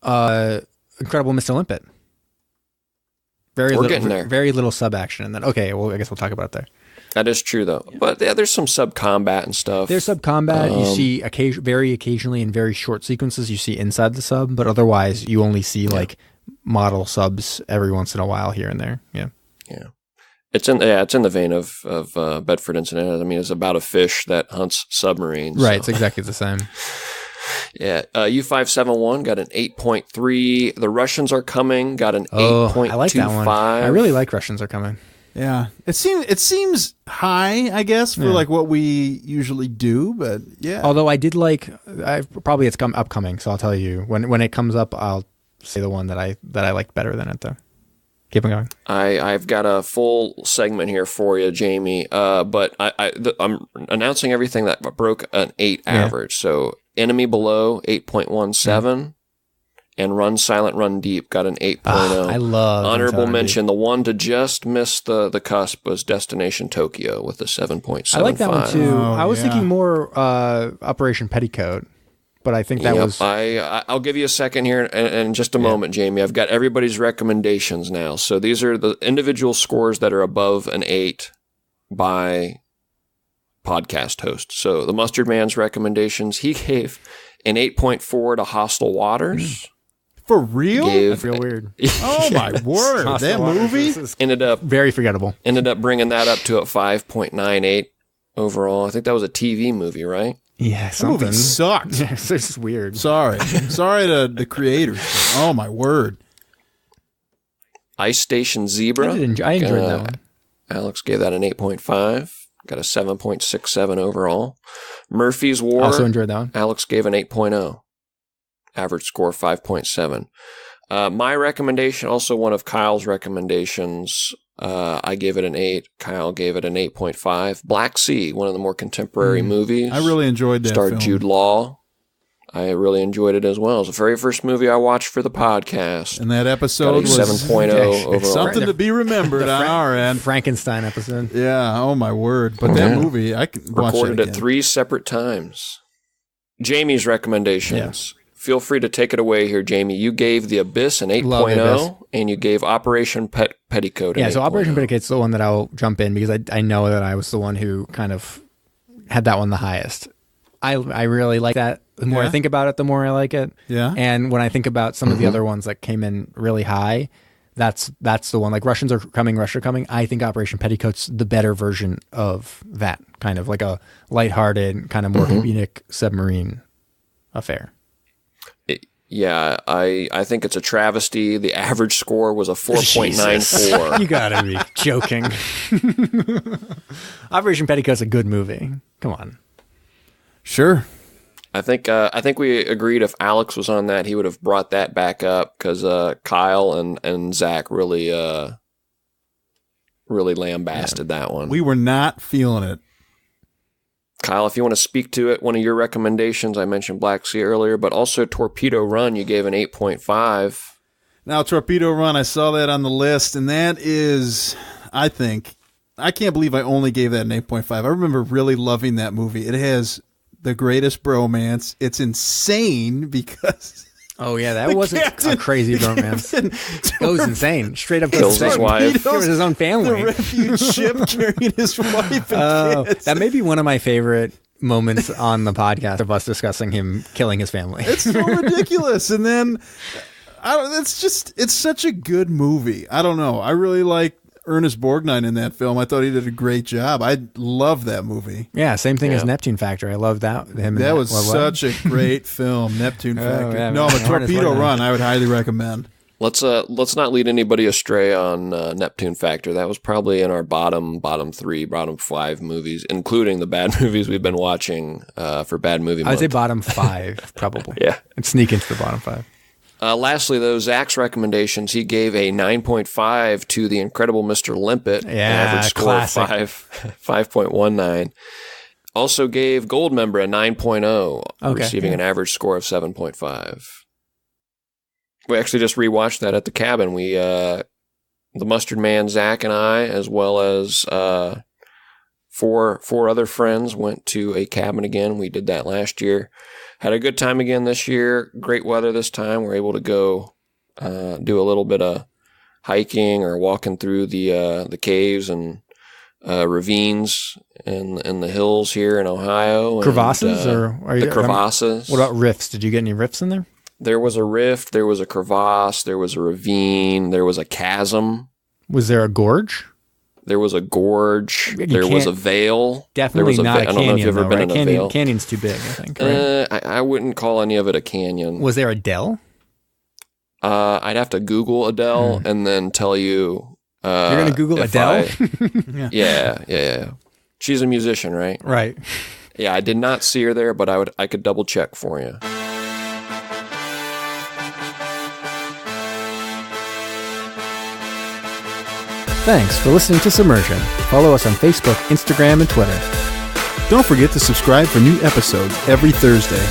Mr. Limpet.
We're getting there.
Very little sub action, and then okay. Well, I guess we'll talk about it there.
That is true, though. Yeah. But yeah, there's some sub-combat and stuff.
There's sub-combat. You see very occasionally in very short sequences, you see inside the sub, but otherwise you only see like model subs every once in a while here and there. Yeah. Yeah.
It's in the vein of Bedford Incident. I mean, it's about a fish that hunts submarines.
Right. So. It's exactly the same.
Yeah. U-571 got an 8.3. The Russians Are Coming got an 8.25.
I like that one. I really like Russians Are Coming.
Yeah, it seems high, I guess, for like what we usually do, but yeah.
Although I did like, probably it's upcoming, so I'll tell you when it comes up. I'll say the one that I liked better than it though. Keep on going.
I've got a full segment here for you, Jamie. But I'm announcing everything that broke an 8 average. So Enemy Below 8.17. And Run Silent, Run Deep got an 8.0.
I love
honorable mention. The one to just miss the cusp was Destination Tokyo with a 7.75.
I like that one too. I was thinking more Operation Petticoat, but I think that was.
I'll give you a second here in just a moment, Jamie. I've got everybody's recommendations now. So these are the individual scores that are above an 8 by podcast host. So the Mustard Man's recommendations, he gave an 8.4 to Hostile Waters.
For real?
That's real weird.
Oh my word! That movie
ended up
very forgettable.
Ended up bringing that up to a 5.98 overall. I think that was a TV movie, right?
Yeah, something.
That movie sucked.
It's just weird.
Sorry to the creators. Oh my word!
Ice Station Zebra.
I enjoyed that one.
Alex gave that an 8.5. Got a 7.67 overall. Murphy's War.
Also enjoyed that one.
Alex gave an 8.0. Average score 5.7. My recommendation, also one of Kyle's recommendations, I gave it an 8. Kyle gave it an 8.5. Black Sea, one of the more contemporary movies.
I really enjoyed that
Starred
film.
Jude Law. I really enjoyed it as well. It was the very first movie I watched for the podcast.
And that episode was
7.0 overall.
It's something to be remembered on our end.
Frankenstein episode.
Yeah. Oh my word! But that movie, I can watch
recorded
it
at 3 separate times. Jamie's recommendations. Yeah. Feel free to take it away here, Jamie. You gave The Abyss an 8.0, and you gave Operation Petticoat an 8.0.
So Operation Petticoat's the one that I'll jump in because I know that I was the one who kind of had that one the highest. I really like that. The more I think about it, the more I like it.
Yeah.
And when I think about some of the other ones that came in really high, that's the one. Like Russians Are Coming, Russia Are Coming. I think Operation Petticoat's the better version of that, kind of like a lighthearted, kind of more comedic submarine affair.
Yeah, I think it's a travesty. The average score was a 4.94.
You gotta be joking. Operation Petticoat's a good movie. Come on.
Sure.
I think we agreed if Alex was on that, he would have brought that back up because Kyle and Zach really lambasted that one.
We were not feeling it.
Kyle, if you want to speak to it, one of your recommendations, I mentioned Black Sea earlier, but also Torpedo Run, you gave an 8.5.
Now, Torpedo Run, I saw that on the list, and that is, I can't believe I only gave that an 8.5. I remember really loving that movie. It has the greatest bromance. It's insane because...
Oh, yeah, that wasn't a crazy bromance. It was insane. Straight up
kills his wife.
It was his own family.
The refuge ship carrying his wife and kids.
That may be one of my favorite moments on the podcast of us discussing him killing his family.
It's so ridiculous. And then, it's such a good movie. I don't know. I really like Ernest Borgnine in that film. I thought he did a great job. I love that movie.
Yeah, same thing as Neptune Factor. I love that.
That was such a great film, Neptune Factor. Yeah, no, but Torpedo Run, I would highly recommend.
Let's not lead anybody astray on Neptune Factor. That was probably in our bottom 3, bottom 5 movies, including the bad movies we've been watching for Bad Movie Month.
I'd say bottom 5, probably.
Yeah.
And sneak into the bottom 5.
Lastly, though, Zach's recommendations, he gave a 9.5 to The Incredible Mr. Limpet.
Yeah,
average score
classic.
of 5.19. Also gave Goldmember a 9.0,
Okay,
receiving an average score of 7.5. We actually just rewatched that at the cabin. We, the Mustard Man, Zach, and I, as well as four other friends, went to a cabin again. We did that last year. Had a good time again this year. Great weather this time. We're able to go do a little bit of hiking or walking through the caves and ravines and the hills here in Ohio.
Crevasses
and, the crevasses.
What about rifts? Did you get any rifts in there?
There was a rift. There was a crevasse. There was a ravine. There was a chasm.
Was there a gorge?
There was a gorge. There was a vale.
Definitely not a canyon.
I don't know if you've ever been in a vale.
Canyon's too big, I think. Right?
I wouldn't call any of it a canyon.
Was there a dell?
I'd have to Google Adele and then tell you.
You're going to Google Adele?
Yeah. She's a musician, right?
Right.
Yeah, I did not see her there, but I could double check for you.
Thanks for listening to Submersion. Follow us on Facebook, Instagram, and Twitter.
Don't forget to subscribe for new episodes every Thursday.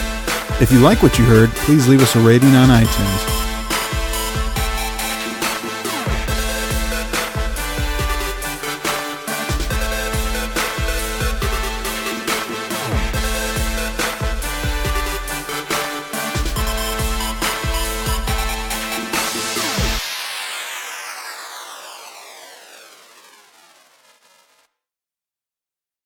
If you like what you heard, please leave us a rating on iTunes.